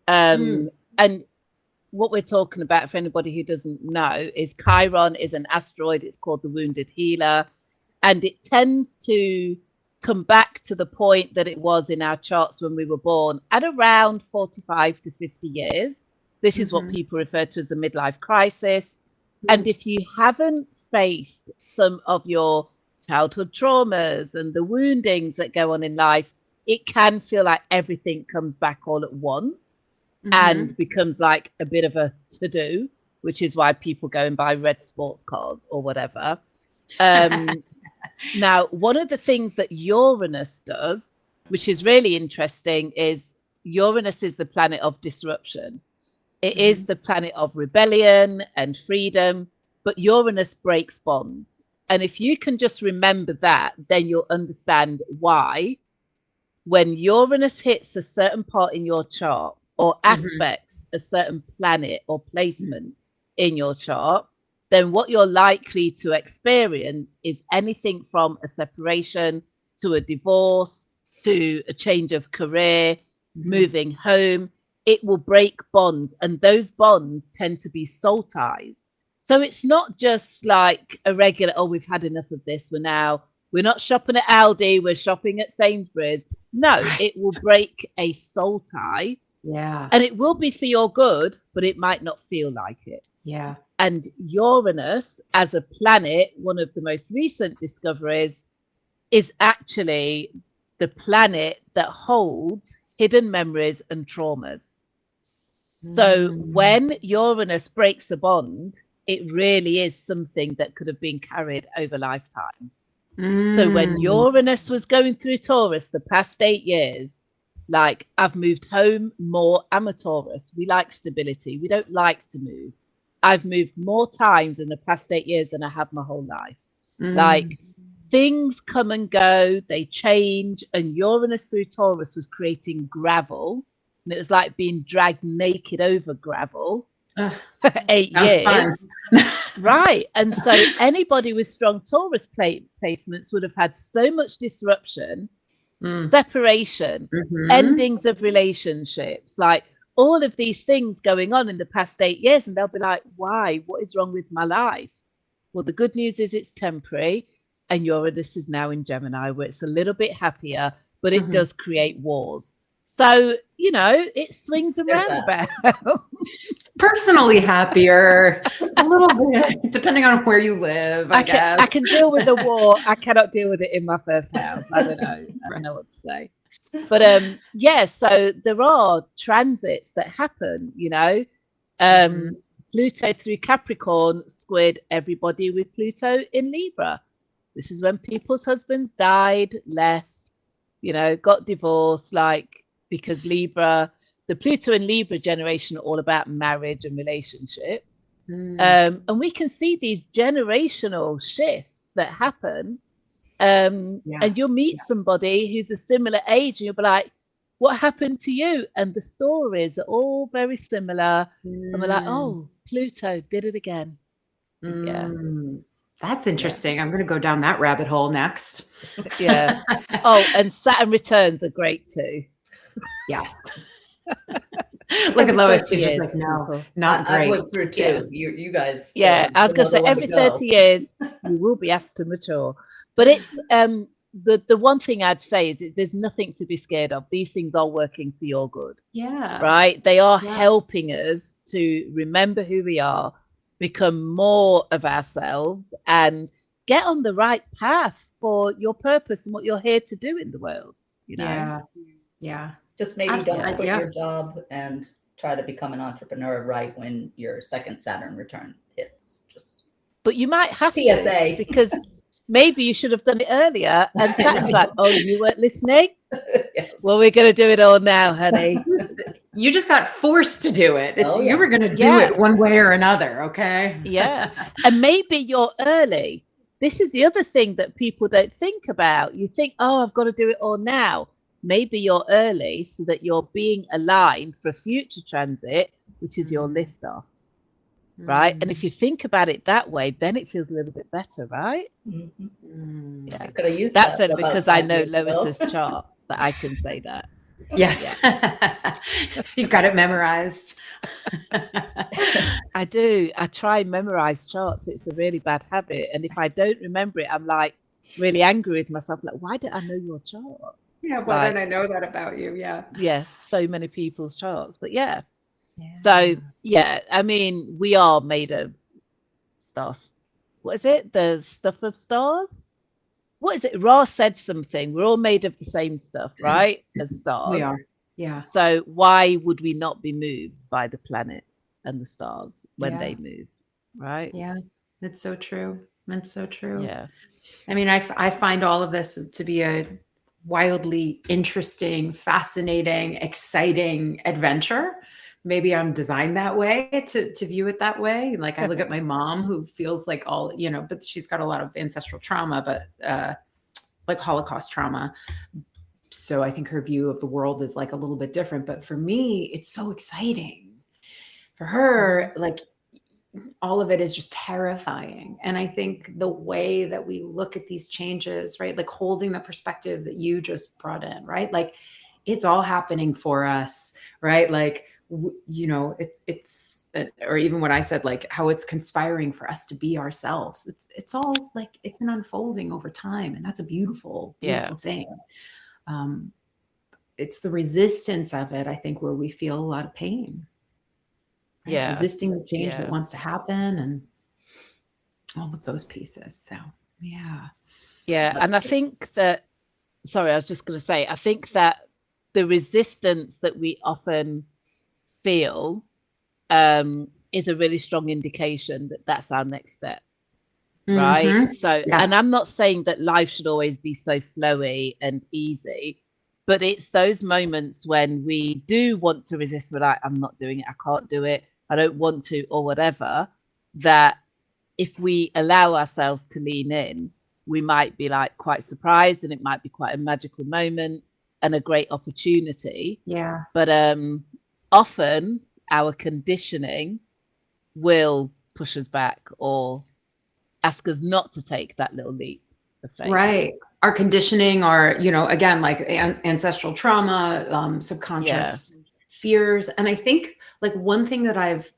And what we're talking about, for anybody who doesn't know, is Chiron is an asteroid. It's called the Wounded Healer. And it tends to come back to the point that it was in our charts when we were born at around 45 to 50 years. This is what people refer to as the midlife crisis. And if you haven't faced some of your childhood traumas and the woundings that go on in life, it can feel like everything comes back all at once. And becomes like a bit of a to-do, which is why people go and buy red sports cars or whatever. Now, one of the things that Uranus does, which is really interesting, is Uranus is the planet of disruption. It is the planet of rebellion and freedom, but Uranus breaks bonds. And if you can just remember that, then you'll understand why when Uranus hits a certain part in your chart, or aspects a certain planet or placement in your chart, then what you're likely to experience is anything from a separation to a divorce to a change of career, moving home. It will break bonds, and those bonds tend to be soul ties. So it's not just like a regular, we've had enough of this. We're not shopping at Aldi, we're shopping at Sainsbury's. No, it will break a soul tie. Yeah. And it will be for your good, but it might not feel like it. Yeah. And Uranus, as a planet, one of the most recent discoveries, is actually the planet that holds hidden memories and traumas. So when Uranus breaks a bond, it really is something that could have been carried over lifetimes. So when Uranus was going through Taurus the past 8 years, like, I've moved home more. I'm a Taurus. We like stability. We don't like to move. I've moved more times in the past 8 years than I have my whole life. Like, things come and go, they change. And Uranus through Taurus was creating gravel. And it was like being dragged naked over gravel for 8 years. Right. And so anybody with strong Taurus placements would have had so much disruption, separation, endings of relationships, like all of these things going on in the past 8 years. And they'll be like, why? What is wrong with my life? Well, the good news is it's temporary. And Uranus is now in Gemini, where it's a little bit happier, but it does create wars. So, it swings and roundabouts. Personally happier, a little bit, depending on where you live, I guess. I can deal with the war. I cannot deal with it in my first house. I don't know. I don't know what to say. But so there are transits that happen, Pluto through Capricorn squared everybody with Pluto in Libra. This is when people's husbands died, left, got divorced, because Libra, the Pluto and Libra generation are all about marriage and relationships. And we can see these generational shifts that happen. And you'll meet somebody who's a similar age and you'll be like, what happened to you? And the stories are all very similar. And we're like, oh, Pluto did it again. Yeah. That's interesting. I'm going to go down that rabbit hole next. Yeah. Oh, and Saturn returns are great too. Yes. Look at Lois. She's just like, no, not great. I've lived through two. You guys. Yeah. I was going to say every 30 years, you will be asked to mature. But it's the one thing I'd say is there's nothing to be scared of. These things are working for your good. Yeah. Right? They are helping us to remember who we are, become more of ourselves, and get on the right path for your purpose and what you're here to do in the world. Yeah. Just maybe don't quit your job and try to become an entrepreneur right when your second Saturn return hits. But you might have PSA. to, because maybe you should have done it earlier. And Saturn's like, oh, you weren't listening? Yes. Well, we're going to do it all now, honey. You just got forced to do it. You were going to do it one way or another, okay? Yeah. And maybe you're early. This is the other thing that people don't think about. You think, oh, I've got to do it all now. Maybe you're early so that you're being aligned for a future transit, which is your liftoff. Right. And if you think about it that way, then it feels a little bit better, right? Yeah. Could I use that's it because I know Lois's chart that I can say that. Yes. You've got it memorized. I do. I try and memorize charts. It's a really bad habit. And if I don't remember it, I'm like really angry with myself. Like, why did I know your chart? Yeah. Why did I know that about you? Yeah. Yeah. So many people's charts. But yeah. So, I mean, we are made of stars. What is it? The stuff of stars? What is it? Ra said something. We're all made of the same stuff, right? As stars. We are. Yeah. So why would we not be moved by the planets and the stars when they move, right? Yeah. It's so true. It's so true. Yeah. I mean, I find all of this to be a wildly interesting, fascinating, exciting adventure. Maybe I'm designed that way to view it that way. Like I look at my mom who feels like all, but she's got a lot of ancestral trauma, but like Holocaust trauma. So I think her view of the world is like a little bit different. But for me, it's so exciting. For her, like all of it is just terrifying. And I think the way that we look at these changes, right? Like holding the perspective that you just brought in, right? Like it's all happening for us, right? Like, it's or even what I said, like how it's conspiring for us to be ourselves. It's all like it's an unfolding over time, and that's a beautiful thing. It's the resistance of it, I think, where we feel a lot of pain. Right? Yeah, resisting the change that wants to happen, and all of those pieces. So and I think that. Sorry, I was just going to say, I think that the resistance that we often feel is a really strong indication that that's our next step, right? So and I'm not saying that life should always be so flowy and easy, but it's those moments when we do want to resist. We're like, I'm not doing it, I can't do it, I don't want to, or whatever, that if we allow ourselves to lean in, we might be like quite surprised, and it might be quite a magical moment and a great opportunity. But often our conditioning will push us back or ask us not to take that little leap of faith. Right. Our conditioning are, again, like ancestral trauma, subconscious fears. And I think like one thing that I've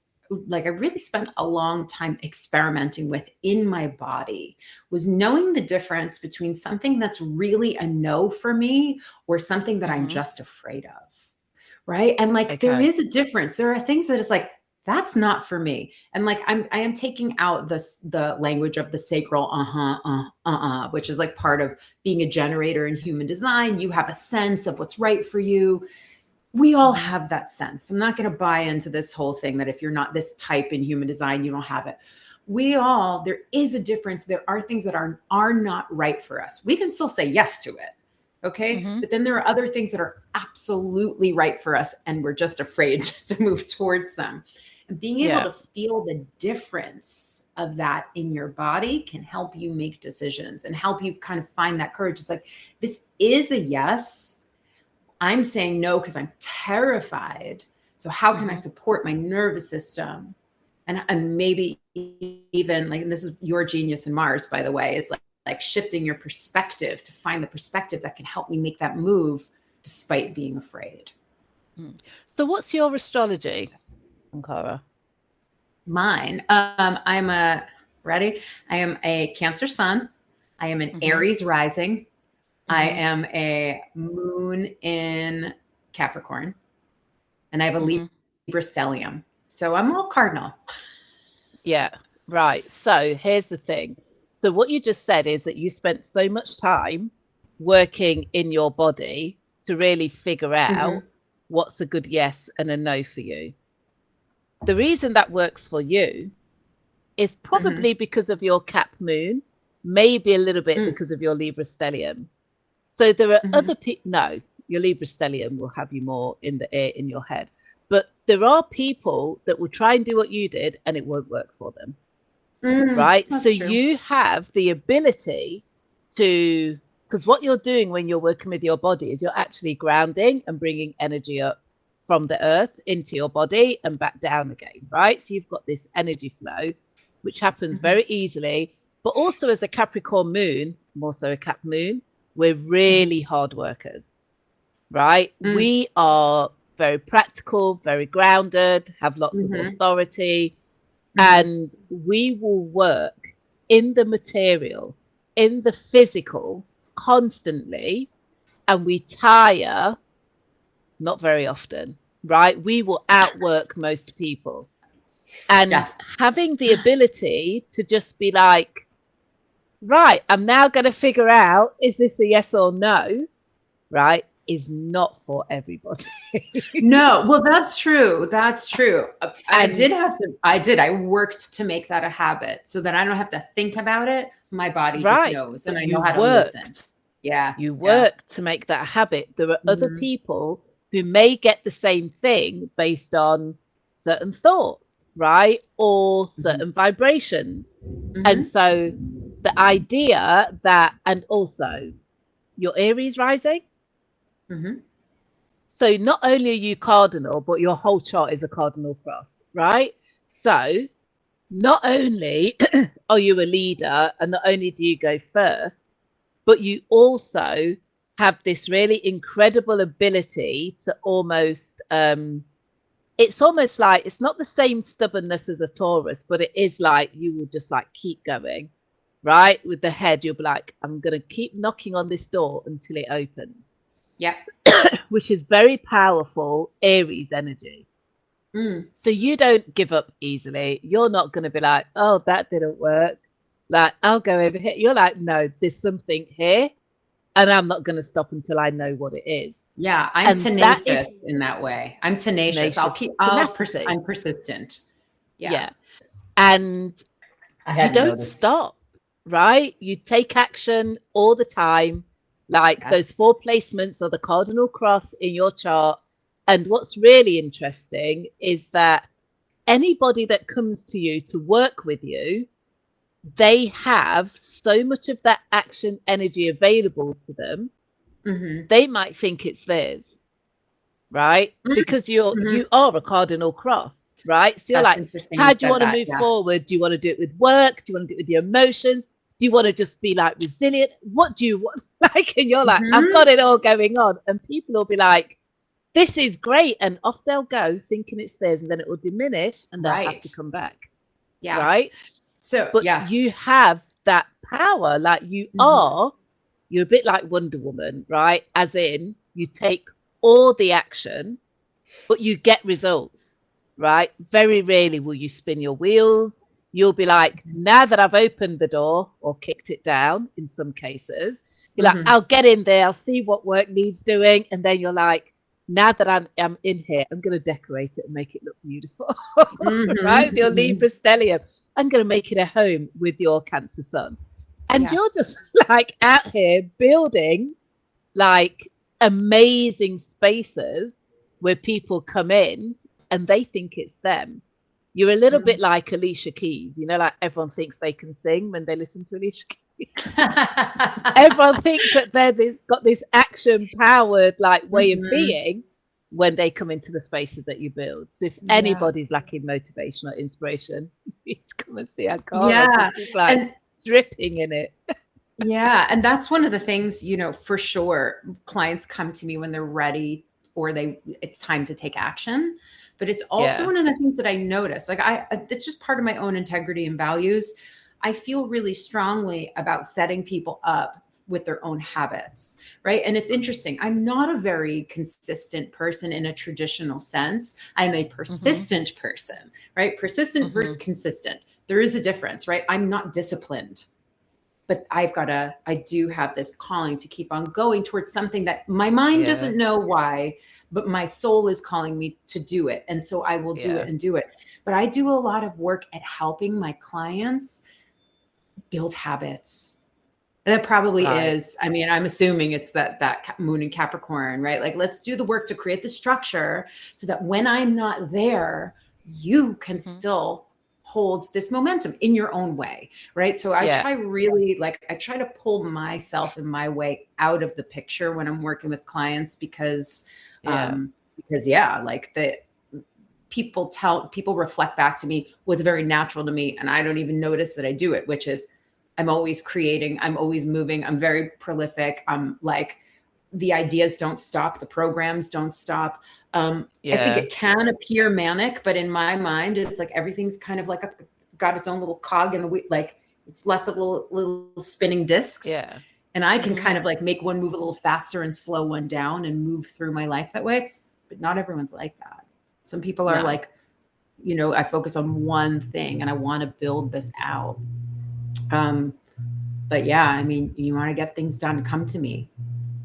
like I really spent a long time experimenting with in my body was knowing the difference between something that's really a no for me or something that I'm just afraid of. Right. And like, there is a difference. There are things that it's like, that's not for me. And like, I am taking out the language of the sacral, which is like part of being a generator in human design. You have a sense of what's right for you. We all have that sense. I'm not going to buy into this whole thing that if you're not this type in human design, you don't have it. There is a difference. There are things that are not right for us. We can still say yes to it. Okay. But then there are other things that are absolutely right for us. And we're just afraid to move towards them. And being able to feel the difference of that in your body can help you make decisions and help you kind of find that courage. It's like, this is a yes. I'm saying no because I'm terrified. So how can I support my nervous system? And maybe even like, and this is your genius in Mars, by the way, is like shifting your perspective to find the perspective that can help me make that move despite being afraid. So what's your astrology, Ankara? Mine. I am a Cancer sun. I am an Aries rising. I am a moon in Capricorn, and I have a Libra stellium. So I'm all cardinal. Yeah, right. So here's the thing. So what you just said is that you spent so much time working in your body to really figure out what's a good yes and a no for you. The reason that works for you is probably because of your Cap moon, maybe a little bit because of your Libra stellium. So there are other people. No, your Libra stellium will have you more in the air in your head. But there are people that will try and do what you did and it won't work for them. Right? So true. You have the ability to, because what you're doing when you're working with your body is you're actually grounding and bringing energy up from the earth into your body and back down again. Right? So you've got this energy flow, which happens very easily. But also as a Capricorn moon, more so a Cap moon, we're really hard workers, right? We are very practical, very grounded, have lots of authority, and we will work in the material, in the physical, constantly, and we tire not very often, right? We will outwork most people. And having the ability to just be like, right, I'm now going to figure out, is this a yes or no, right, is not for everybody. No, well, that's true. That's true. I worked to make that a habit so that I don't have to think about it. My body just knows and I know how to listen. Yeah. You work to make that a habit. There are other people who may get the same thing based on certain thoughts, right? Or certain vibrations. And so the idea that, and also your Aries rising. So not only are you cardinal, but your whole chart is a cardinal cross, right? So not only are you a leader and not only do you go first, but you also have this really incredible ability to almost, it's almost like, it's not the same stubbornness as a Taurus, but it is like, you will just like keep going, right? With the head, you'll be like, I'm going to keep knocking on this door until it opens. Yeah. Which is very powerful Aries energy. So you don't give up easily. You're not going to be like, oh, that didn't work. Like, I'll go over here. You're like, no, there's something here. And I'm not going to stop until I know what it is. Yeah, I'm tenacious in that way. I'm tenacious. I'm persistent. Yeah. And you don't stop, right? You take action all the time. Like those 4 placements are the cardinal cross in your chart. And what's really interesting is that anybody that comes to you to work with you, they have so much of that action energy available to them. They might think it's theirs, right? Because you are a cardinal cross, right? So you're like, how do you want to move forward? Do you want to do it with work? Do you want to do it with your emotions? Do you want to just be like resilient? What do you want? Like, and you're like, I've got it all going on. And people will be like, this is great. And off they'll go thinking it's theirs, and then it will diminish and they'll have to come back. Yeah. Right. So, but you have that power, like you're a bit like Wonder Woman, right? As in, you take all the action, but you get results, right? Very rarely will you spin your wheels. You'll be like, now that I've opened the door or kicked it down in some cases, you're like, I'll get in there, I'll see what work needs doing. And then you're like, now that I'm in here, I'm going to decorate it and make it look beautiful, right? Your Libra stellium. I'm going to make it a home with your Cancer sun. And you're just like out here building like amazing spaces where people come in and they think it's them. You're a little bit like Alicia Keys, you know, like everyone thinks they can sing when they listen to Alicia Keys. Everyone thinks that they're got this action powered like way of being when they come into the spaces that you build. So if anybody's lacking motivation or inspiration, you need to come and see Ankara. Yeah. She's like dripping in it. Yeah. And that's one of the things, you know, for sure, clients come to me when they're ready or it's time to take action. But it's also one of the things that I notice, like it's just part of my own integrity and values. I feel really strongly about setting people up with their own habits, right? And it's interesting. I'm not a very consistent person in a traditional sense. I'm a persistent person, right? Persistent versus consistent. There is a difference, right? I'm not disciplined, but I do have this calling to keep on going towards something that my mind doesn't know why, but my soul is calling me to do it. And so I will do it and do it. But I do a lot of work at helping my clients build habits. And that probably is, I mean, I'm assuming it's that moon in Capricorn, right? Like, let's do the work to create the structure so that when I'm not there, you can still hold this momentum in your own way, right? So I try to pull myself and my way out of the picture when I'm working with clients because people reflect back to me what's very natural to me, and I don't even notice that I do it, which is I'm always creating, I'm always moving, I'm very prolific. I'm like, the ideas don't stop, the programs don't stop. I think it can appear manic, but in my mind, it's like everything's kind of like got its own little cog in the wheel, like it's lots of little spinning discs. Yeah. And I can kind of like make one move a little faster and slow one down and move through my life that way. But not everyone's like that. Some people are like, you know, I focus on one thing and I want to build this out. But yeah, I mean, you want to get things done, come to me,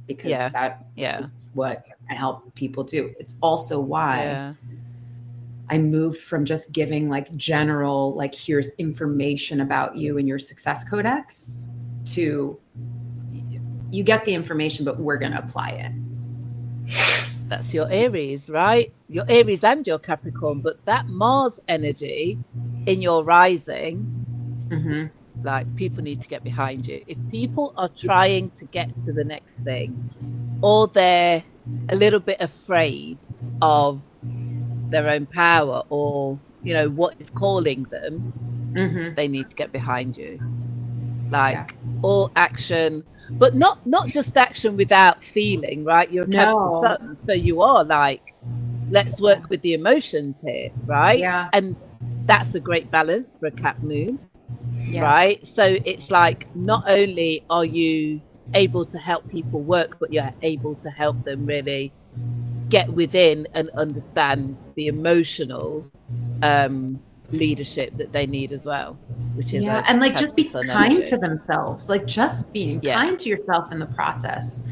because that is what I help people do. It's also why I moved from just giving like general, like here's information about you and your success codex to you get the information, but we're going to apply it. That's your Aries, right? Your Aries and your Capricorn, but that Mars energy in your rising, like people need to get behind you. If people are trying to get to the next thing, or they're a little bit afraid of their own power, or you know what is calling them, they need to get behind you. Like all action, but not just action without feeling, right? You're a Cancer sun, so you are like, let's work with the emotions here, right? Yeah. And that's a great balance for a Cap moon. Right? So it's like, not only are you able to help people work, but you're able to help them really get within and understand the emotional leadership that they need as well, which is and like just be kind to themselves, like just being kind to yourself in the process.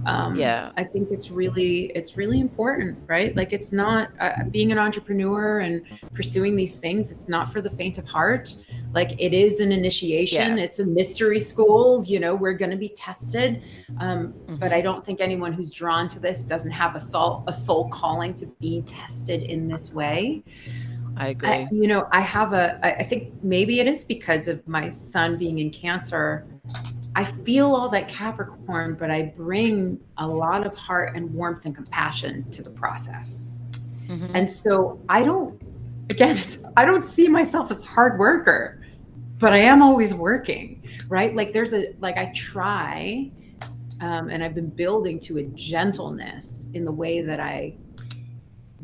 I think it's really important, right? Like it's not being an entrepreneur and pursuing these things, it's not for the faint of heart. Like it is an initiation, it's a mystery school, you know, we're going to be tested. But I don't think anyone who's drawn to this doesn't have a soul calling to be tested in this way. I agree. I think maybe it is because of my son being in Cancer. I feel all that Capricorn, but I bring a lot of heart and warmth and compassion to the process. And so I don't see myself as a hard worker, but I am always working, right? Like I try and I've been building to a gentleness in the way that I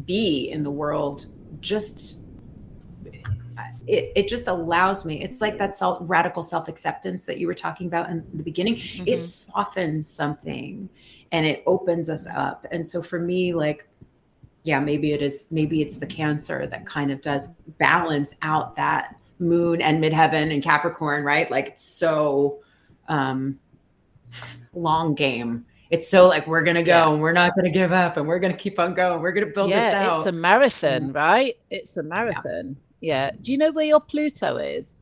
be in the world. Just it just allows me. It's like that radical self-acceptance that you were talking about in the beginning. It softens something and it opens us up. And so for me, like, yeah, maybe it's the Cancer that kind of does balance out that moon and midheaven and Capricorn, right? Like, it's so long game. It's so like, we're gonna go and we're not gonna give up and we're gonna keep on going. We're gonna build this out. It's a marathon, right? It's a marathon. Yeah. Do you know where your Pluto is?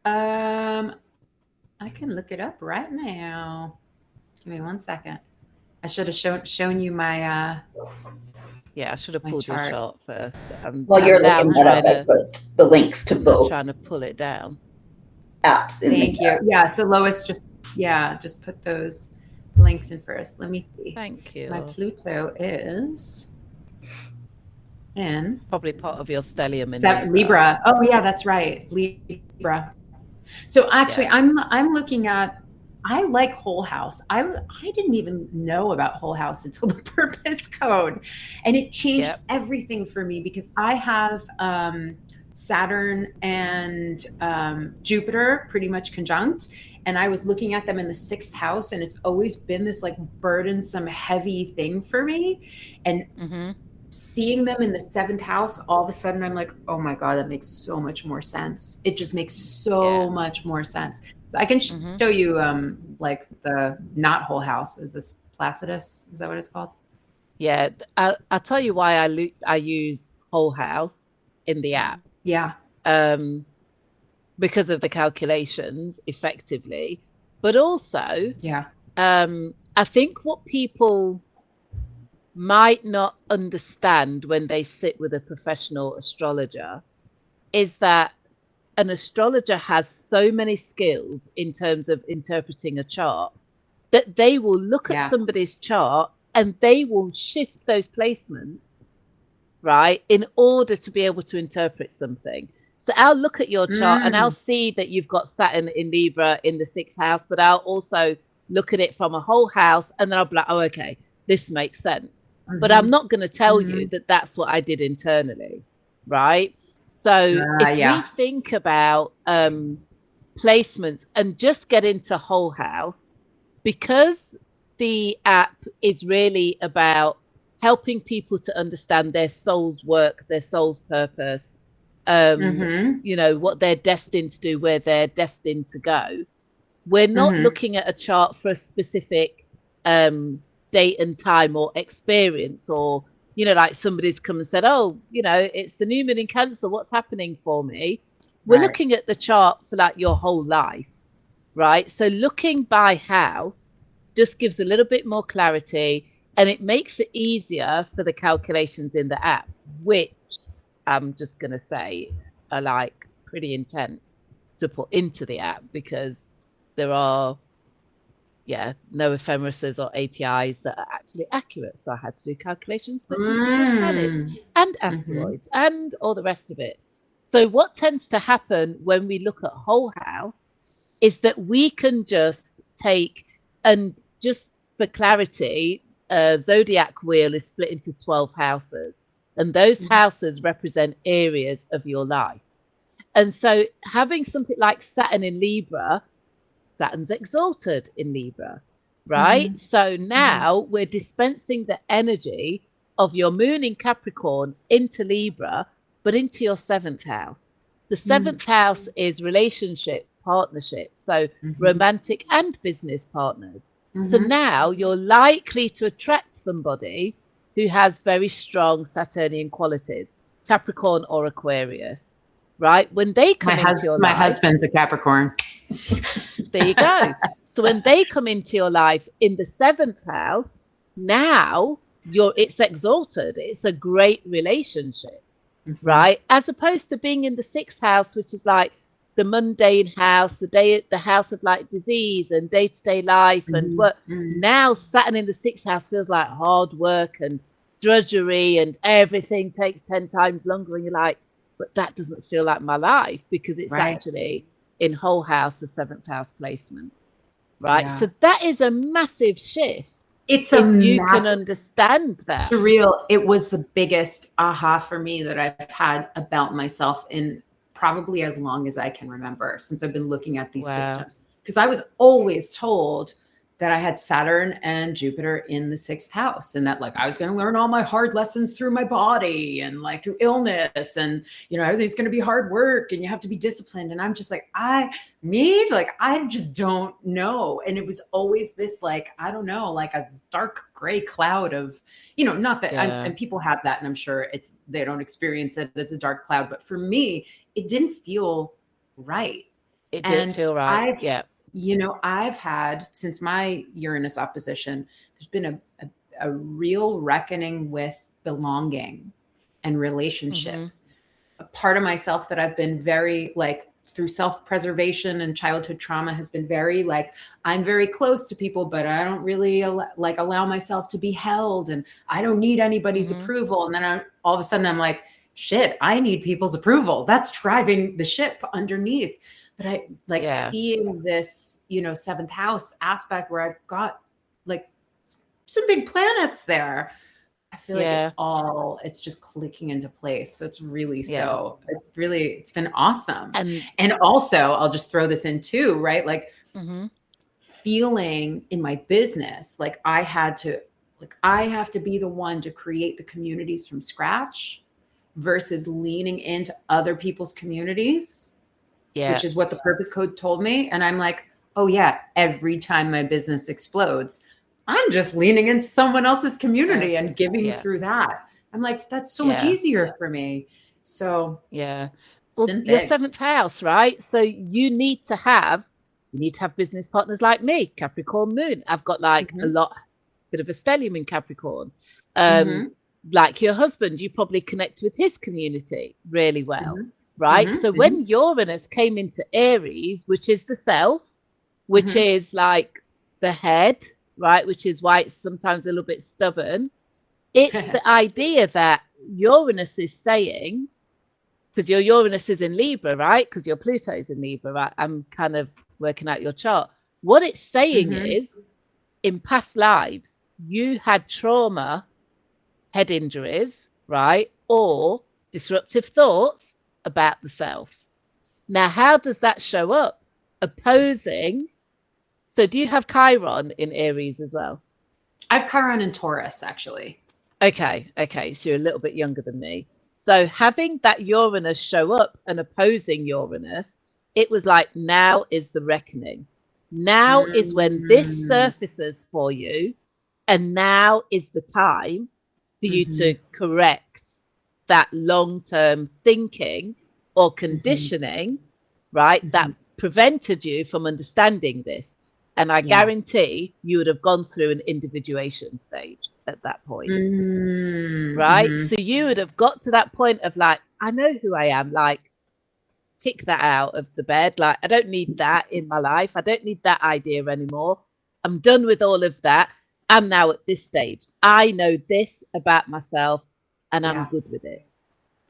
I can look it up right now. Give me 1 second. I should have shown you my yeah, I should have pulled your chart first. While you're looking that up, I put the links to both. I'm trying to pull it down. Apps. Thank you. Yeah, so Lois just put those links in first. Let me see. Thank you. My Pluto is in probably part of your stellium in Libra. Oh yeah, that's right, Libra. So actually, I'm looking at. I like Whole House. I didn't even know about Whole House until the Purpose Code, and it changed everything for me because I have Saturn and Jupiter pretty much conjunct, and I was looking at them in the 6th house, and it's always been this like burdensome, heavy thing for me, and seeing them in the 7th house, all of a sudden I'm like, oh my God, that makes so much more sense. It just makes so much more sense. So I can show you like the not Whole House. Is this Placidus? Is that what it's called? Yeah, I'll tell you why I use Whole House in the app. Yeah. Because of the calculations, effectively, but also, I think what people might not understand when they sit with a professional astrologer is that an astrologer has so many skills in terms of interpreting a chart that they will look at somebody's chart and they will shift those placements, right, in order to be able to interpret something. So I'll look at your chart and I'll see that you've got Saturn in Libra in the 6th house, but I'll also look at it from a whole house and then I'll be like, oh, okay, this makes sense. But I'm not going to tell you that that's what I did internally, right? So if we think about placements and just get into Whole House, because the app is really about helping people to understand their soul's work, their soul's purpose, you know, what they're destined to do, where they're destined to go. We're not looking at a chart for a specific date and time or experience, or, you know, like somebody's come and said, oh, you know, it's the new moon in Cancer, what's happening for me? We're looking at the chart for like your whole life, right? So looking by house just gives a little bit more clarity, and it makes it easier for the calculations in the app, which I'm just going to say are like pretty intense to put into the app because there are no ephemeruses or APIs that are actually accurate. So I had to do calculations for planets and asteroids and all the rest of it. So what tends to happen when we look at Whole House is that we can just take, and just for clarity, a zodiac wheel is split into 12 houses, and those houses represent areas of your life. And so having something like Saturn in Libra, Saturn's exalted in Libra, right? So now we're dispensing the energy of your moon in Capricorn into Libra, but into your 7th house. The 7th house is relationships, partnerships, so romantic and business partners. So now you're likely to attract somebody who has very strong Saturnian qualities, Capricorn or Aquarius, right? When they come into your life, my husband's a Capricorn. There you go. So when they come into your life in the 7th house, now it's exalted. It's a great relationship, right? As opposed to being in the 6th house, which is like the mundane house, the house of like disease and day-to-day life and work. Now Saturn in the 6th house feels like hard work and drudgery, and everything takes 10 times longer. And you're like, but that doesn't feel like my life, because it's actually in Whole House, the 7th house placement. right? Yeah. So that is a massive shift. It's if you can understand that. Sherile, it was the biggest aha for me that I've had about myself in probably as long as I can remember, since I've been looking at these systems. Because I was always told that I had Saturn and Jupiter in the 6th house, and that like I was going to learn all my hard lessons through my body and like through illness, and everything's going to be hard work and you have to be disciplined. And I'm just like, I just don't know. And it was always this like, I don't know, like a dark gray cloud of, not that and people have that, and I'm sure they don't experience it as a dark cloud, but for me, it didn't feel right. It didn't feel right. I've had, since my Uranus opposition, there's been a real reckoning with belonging and relationship. A part of myself that I've been very like through self-preservation and childhood trauma has been very like, I'm very close to people, but I don't really allow myself to be held, and I don't need anybody's approval. And then all of a sudden I'm like, shit, I need people's approval. That's driving the ship underneath. But I like seeing this, 7th house aspect where I've got like some big planets there. I feel like it's just clicking into place. So it's really it's been awesome. And also I'll just throw this in too, right? Like feeling in my business, like I have to be the one to create the communities from scratch versus leaning into other people's communities. Which is what the purpose code told me. And I'm like, oh yeah, every time my business explodes, I'm just leaning into someone else's community and giving through that. I'm like, that's so much easier for me. So well, your 7th house, right? So you need to have business partners like me, Capricorn moon. I've got like a bit of a stellium in Capricorn. Like your husband, you probably connect with his community really well. Right. So when Uranus came into Aries, which is the self, which is like the head, right, which is why it's sometimes a little bit stubborn. It's the idea that Uranus is saying, because your Uranus is in Libra, right? Because your Pluto is in Libra, right? I'm kind of working out your chart. What it's saying is, in past lives, you had trauma, head injuries, right? Or disruptive thoughts about the self. Now, how does that show up? Opposing. So do you have Chiron in Aries as well? I have Chiron in Taurus, actually. Okay. So you're a little bit younger than me. So having that Uranus show up and opposing Uranus, it was like, now is the reckoning. Now is when this surfaces for you, and now is the time for you to correct that long-term thinking or conditioning, right, that prevented you from understanding this. And I guarantee you would have gone through an individuation stage at that point, right? So you would have got to that point of like, I know who I am, like, kick that out of the bed. Like, I don't need that in my life. I don't need that idea anymore. I'm done with all of that. I'm now at this stage. I know this about myself, and I'm good with it.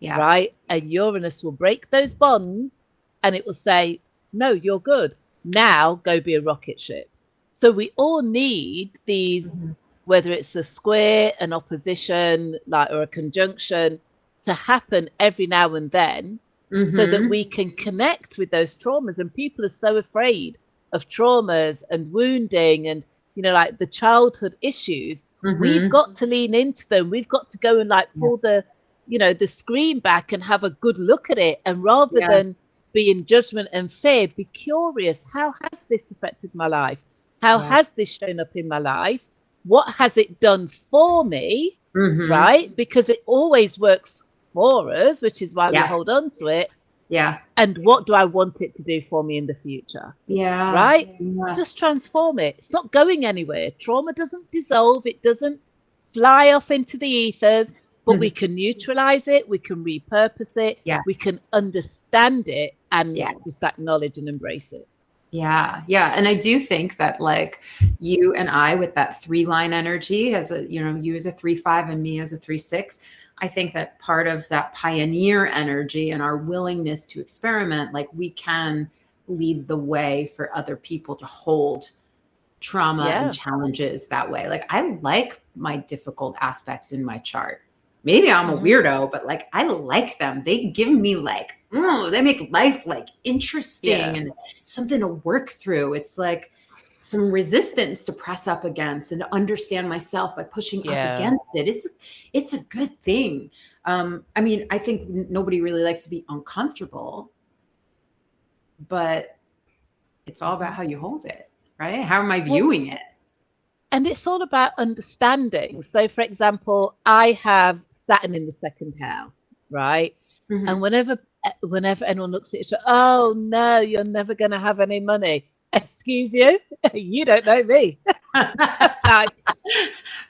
Right. And Uranus will break those bonds, and it will say, no, you're good. Now go be a rocket ship. So we all need these, whether it's a square, an opposition, like, or a conjunction, to happen every now and then, so that we can connect with those traumas. And people are so afraid of traumas and wounding and, like the childhood issues. We've got to lean into them. We've got to go and like pull the screen back and have a good look at it. And rather than be in judgment and fear, be curious. How has this affected my life? How has this shown up in my life? What has it done for me? Right? Because it always works for us, which is why we hold on to it. And what do I want it to do for me in the future? Right? Just transform it. It's not going anywhere. Trauma doesn't dissolve. It doesn't fly off into the ethers, but we can neutralize it. We can repurpose it. We can understand it and just acknowledge and embrace it. Yeah. And I do think that like you and I with that 3-line energy as a, you as a 3-5 and me as a 3-6, I think that part of that pioneer energy and our willingness to experiment, like we can lead the way for other people to hold trauma and challenges that way. Like I like my difficult aspects in my chart. Maybe I'm a weirdo, but like I like them. They give me like, they make life like interesting and something to work through. It's like some resistance to press up against and to understand myself by pushing up against it. It's a good thing. I mean, I think nobody really likes to be uncomfortable, but it's all about how you hold it, right? How am I viewing it? And it's all about understanding. So, for example, I have Saturn in the second house, right? And whenever anyone looks at each other, oh no, you're never going to have any money. Excuse you? You don't know me. Like,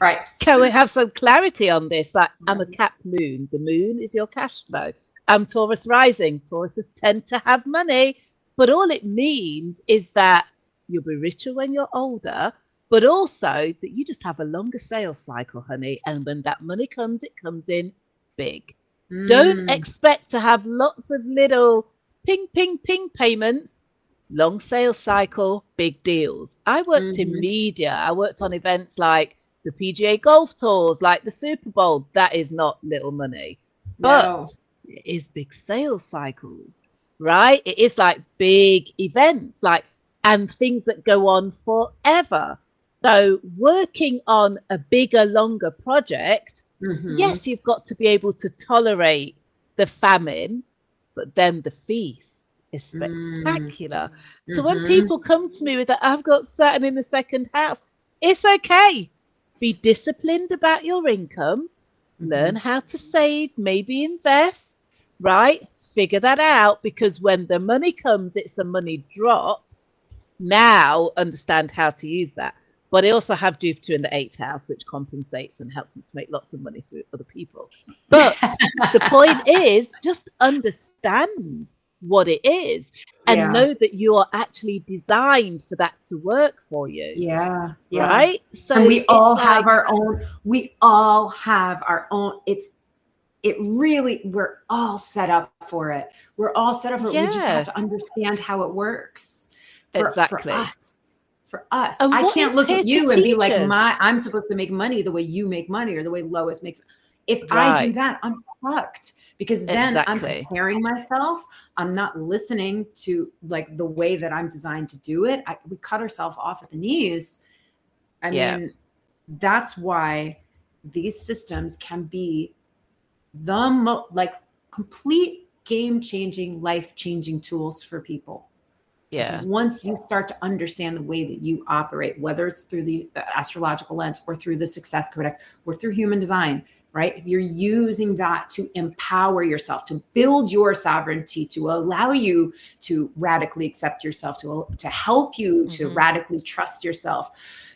right. Can we have some clarity on this? Like, I'm a Cap moon. The moon is your cash flow. I'm Taurus rising. Tauruses tend to have money. But all it means is that you'll be richer when you're older, but also that you just have a longer sales cycle, honey. And when that money comes, it comes in big. Don't expect to have lots of little ping, ping, ping payments. Long sales cycle, big deals. I worked in media. I worked on events like the PGA Golf Tours, like the Super Bowl. That is not little money, but it is big sales cycles, right? It is like big events, like, and things that go on forever. So working on a bigger, longer project, yes, you've got to be able to tolerate the famine, but then the feast is spectacular. So when people come to me with that, I've got Saturn in the second house, it's okay. Be disciplined about your income, learn how to save, maybe invest, right? Figure that out, because when the money comes, it's a money drop. Now understand how to use that. But I also have Jupiter in the 8th house, which compensates and helps me to make lots of money for other people. But the point is, just understand what it is and know that you are actually designed for that to work for you. Right? So and we all have our own, we're all set up for it. We're all set up for it. We just have to understand how it works for us. I can't look at you and be like, I'm supposed to make money the way you make money or the way Lois makes. If I do that, I'm fucked. Because then I'm comparing myself. I'm not listening to like the way that I'm designed to do it. We cut ourselves off at the knees. I mean, that's why these systems can be the complete game-changing, life-changing tools for people. So once you start to understand the way that you operate, whether it's through the astrological lens or through the Success Codex or through human design, right? If you're using that to empower yourself, to build your sovereignty, to allow you to radically accept yourself, to help you to radically trust yourself,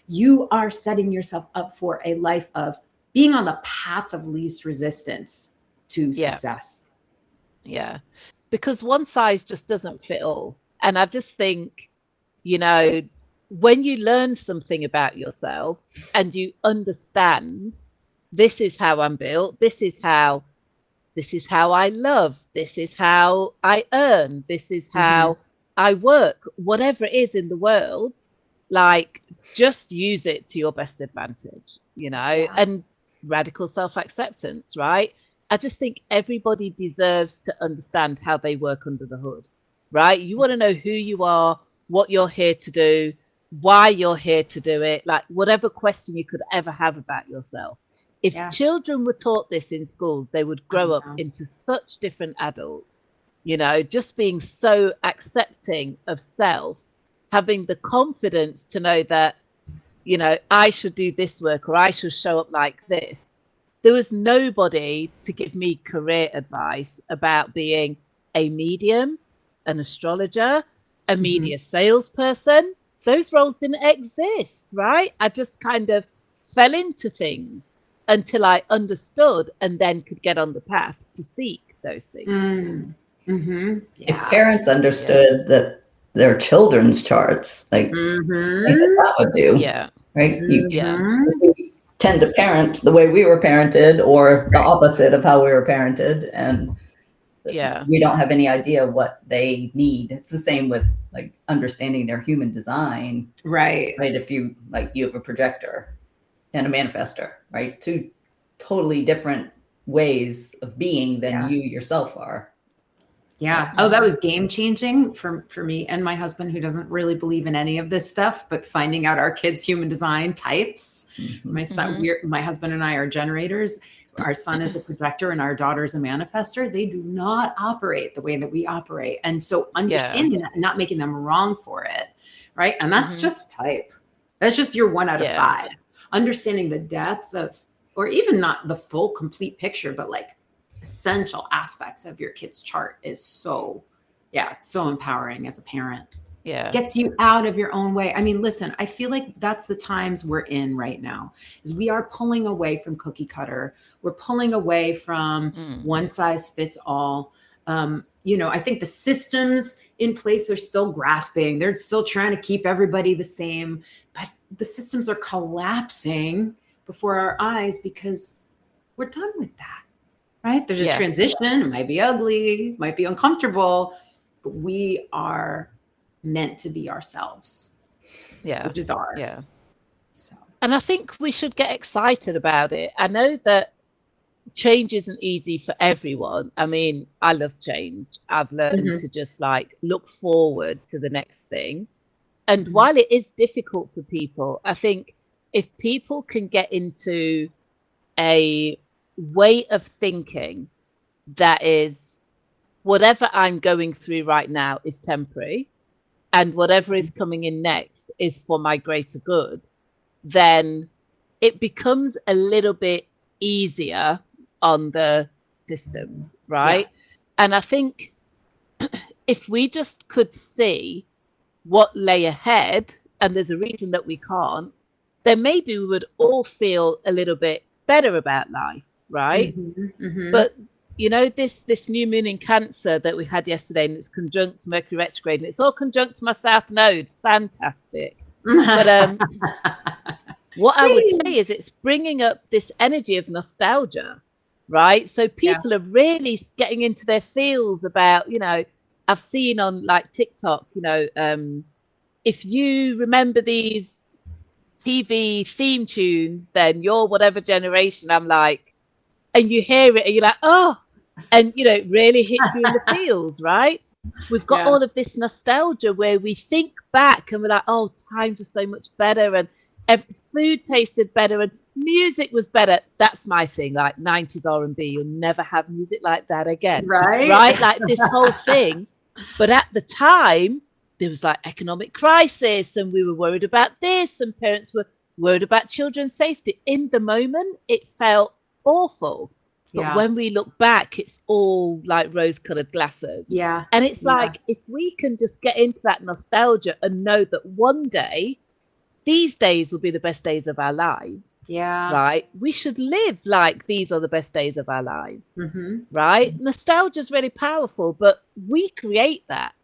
you are setting yourself up for a life of being on the path of least resistance to success. Yeah, because one size just doesn't fit all. And I just think, when you learn something about yourself and you understand, this is how I'm built, this is how I love, this is how I earn, this is how I work, whatever it is in the world, like just use it to your best advantage, and radical self-acceptance, right? I just think everybody deserves to understand how they work under the hood, right? You want to know who you are, what you're here to do, why you're here to do it, like whatever question you could ever have about yourself. If children were taught this in schools, they would grow up into such different adults, just being so accepting of self, having the confidence to know that, I should do this work or I should show up like this. There was nobody to give me career advice about being a medium, an astrologer, a media salesperson. Those roles didn't exist, right? I just kind of fell into things until I understood and then could get on the path to seek those things. If parents understood that their children's charts, like that would do, right? We tend to parent the way we were parented or the opposite of how we were parented. And Yeah. We don't have any idea what they need. It's the same with like understanding their human design. Right. Right. If you have a projector and a manifestor, right? Two totally different ways of being than you yourself are. Yeah. Oh, that was game changing for me and my husband, who doesn't really believe in any of this stuff, but finding out our kids' human design types. My son, my husband and I are generators. Our son is a projector and our daughter's a manifestor. They do not operate the way that we operate. And so understanding that and not making them wrong for it. Right. And that's just type. That's just your 1 out of 5. Understanding the depth of, or even not the full complete picture, but like essential aspects of your kid's chart is so, it's so empowering as a parent. Yeah. Gets you out of your own way. I mean, listen, I feel like that's the times we're in right now, is we are pulling away from cookie cutter. We're pulling away from one size fits all. I think the systems in place are still grasping. They're still trying to keep everybody the same, but the systems are collapsing before our eyes because we're done with that. Right? There's a transition. It might be ugly, might be uncomfortable, but we are meant to be ourselves. Yeah. Which is our. Yeah. So. And I think we should get excited about it. I know that change isn't easy for everyone. I mean, I love change. I've learned to just like look forward to the next thing. And while it is difficult for people, I think if people can get into a way of thinking that is, whatever I'm going through right now is temporary, and whatever is coming in next is for my greater good, then it becomes a little bit easier on the systems, right? And I think if we just could see what lay ahead, and there's a reason that we can't, then maybe we would all feel a little bit better about life, right? But this new moon in Cancer that we had yesterday, and it's conjunct to Mercury retrograde, and it's all conjunct to my South Node. Fantastic. But what I would say is it's bringing up this energy of nostalgia, right? So people are really getting into their feels about, I've seen on like TikTok, if you remember these TV theme tunes, then you're whatever generation. I'm like, and you hear it and you're like, oh, and it really hits you in the feels, right? We've got all of this nostalgia where we think back and we're like, oh, times are so much better, and food tasted better and music was better. That's my thing, like 90s R&B. You'll never have music like that again, right? Like this whole thing. But at the time, there was like economic crisis and we were worried about this, and parents were worried about children's safety. In the moment, it felt awful. But when we look back, it's all like rose-colored glasses. Yeah. And it's like, if we can just get into that nostalgia and know that one day, these days will be the best days of our lives. Yeah. Right? We should live like these are the best days of our lives. Right? Nostalgia is really powerful, but we create that.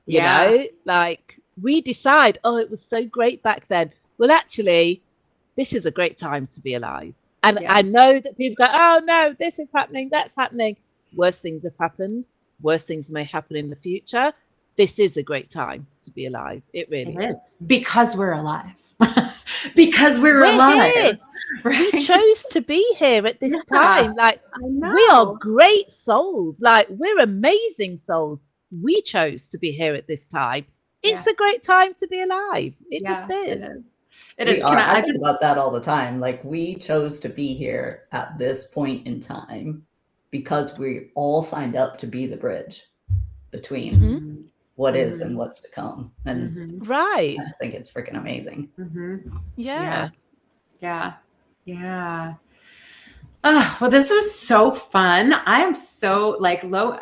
You know, like we decide, oh, it was so great back then. Well, actually, this is a great time to be alive. And I know that people go, oh, no, this is happening, that's happening. Worse things have happened. Worse things may happen in the future. This is a great time to be alive. It really is. Because we're alive. Because we're alive. Here. Right? We chose to be here at this time. Like, we are great souls. Like, we're amazing souls. We chose to be here at this time. It's a great time to be alive. It just is. It is. I think about that all the time. Like, we chose to be here at this point in time because we all signed up to be the bridge between what is and what's to come. And I just think it's freaking amazing. Yeah. Oh, well, this was so fun. I am so like Lois.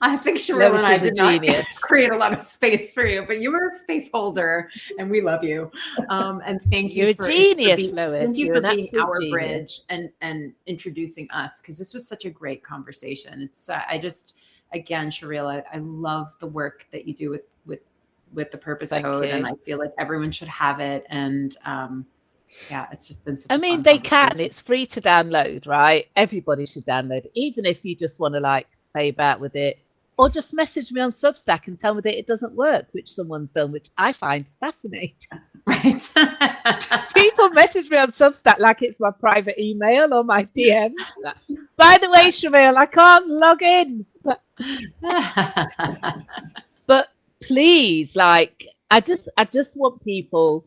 I think Sherile and I did not create a lot of space for you, but you were a space holder, and we love you. And thank you for genius, Lois. Thank you for being our bridge and introducing us, because this was such a great conversation. It's again, Sherile, I love the work that you do with the Purpose Code, and I feel like everyone should have it. And Yeah, it's just been such I a mean, fun they can. conversation. It's free to download, right? Everybody should download it, even if you just want to like play about with it. Or just message me on Substack and tell me that it doesn't work, which someone's done, which I find fascinating. Right. People message me on Substack like it's my private email or my DMs. By the way, Sherile, I can't log in. But please, like, I just want people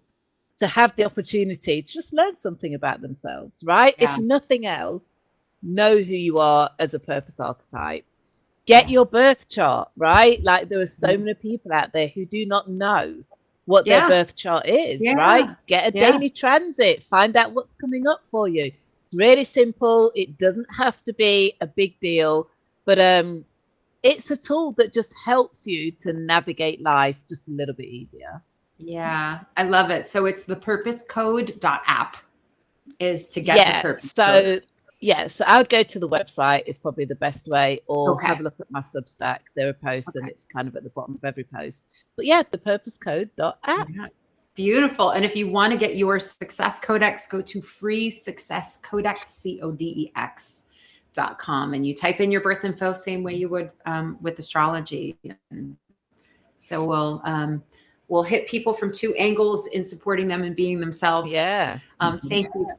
to have the opportunity to just learn something about themselves, right? Yeah. If nothing else, know who you are as a purpose archetype. Get your birth chart, right? Like, there are so many people out there who do not know what their birth chart is, right? Get a daily transit, find out what's coming up for you. It's really simple. It doesn't have to be a big deal, but it's a tool that just helps you to navigate life just a little bit easier. Yeah, I love it. So it's the purposecode.app is to get the purpose code. So I would go to the website is probably the best way, or have a look at my Substack. There are posts and it's kind of at the bottom of every post. But yeah, the purposecode.app. Yeah. Beautiful. And if you want to get your success codex, go to freesuccesscodex.com and you type in your birth info same way you would with astrology. And so we'll hit people from two angles in supporting them and being themselves. Yeah.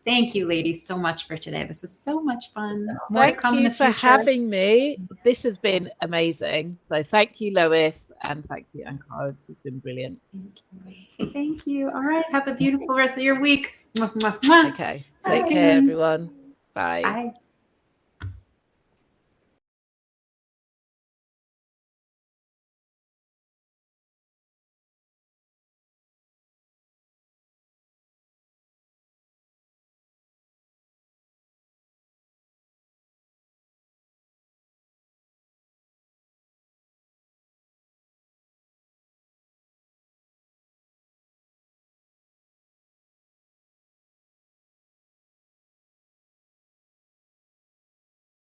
Thank you, ladies, so much for today. This was so much fun. More Thank to come you in the for future. having me. This has been amazing. So thank you, Lois, and thank you, Ankara. This has been brilliant. Thank you. All right. Have a beautiful rest of your week. Okay. Take care, everyone. Bye. Bye.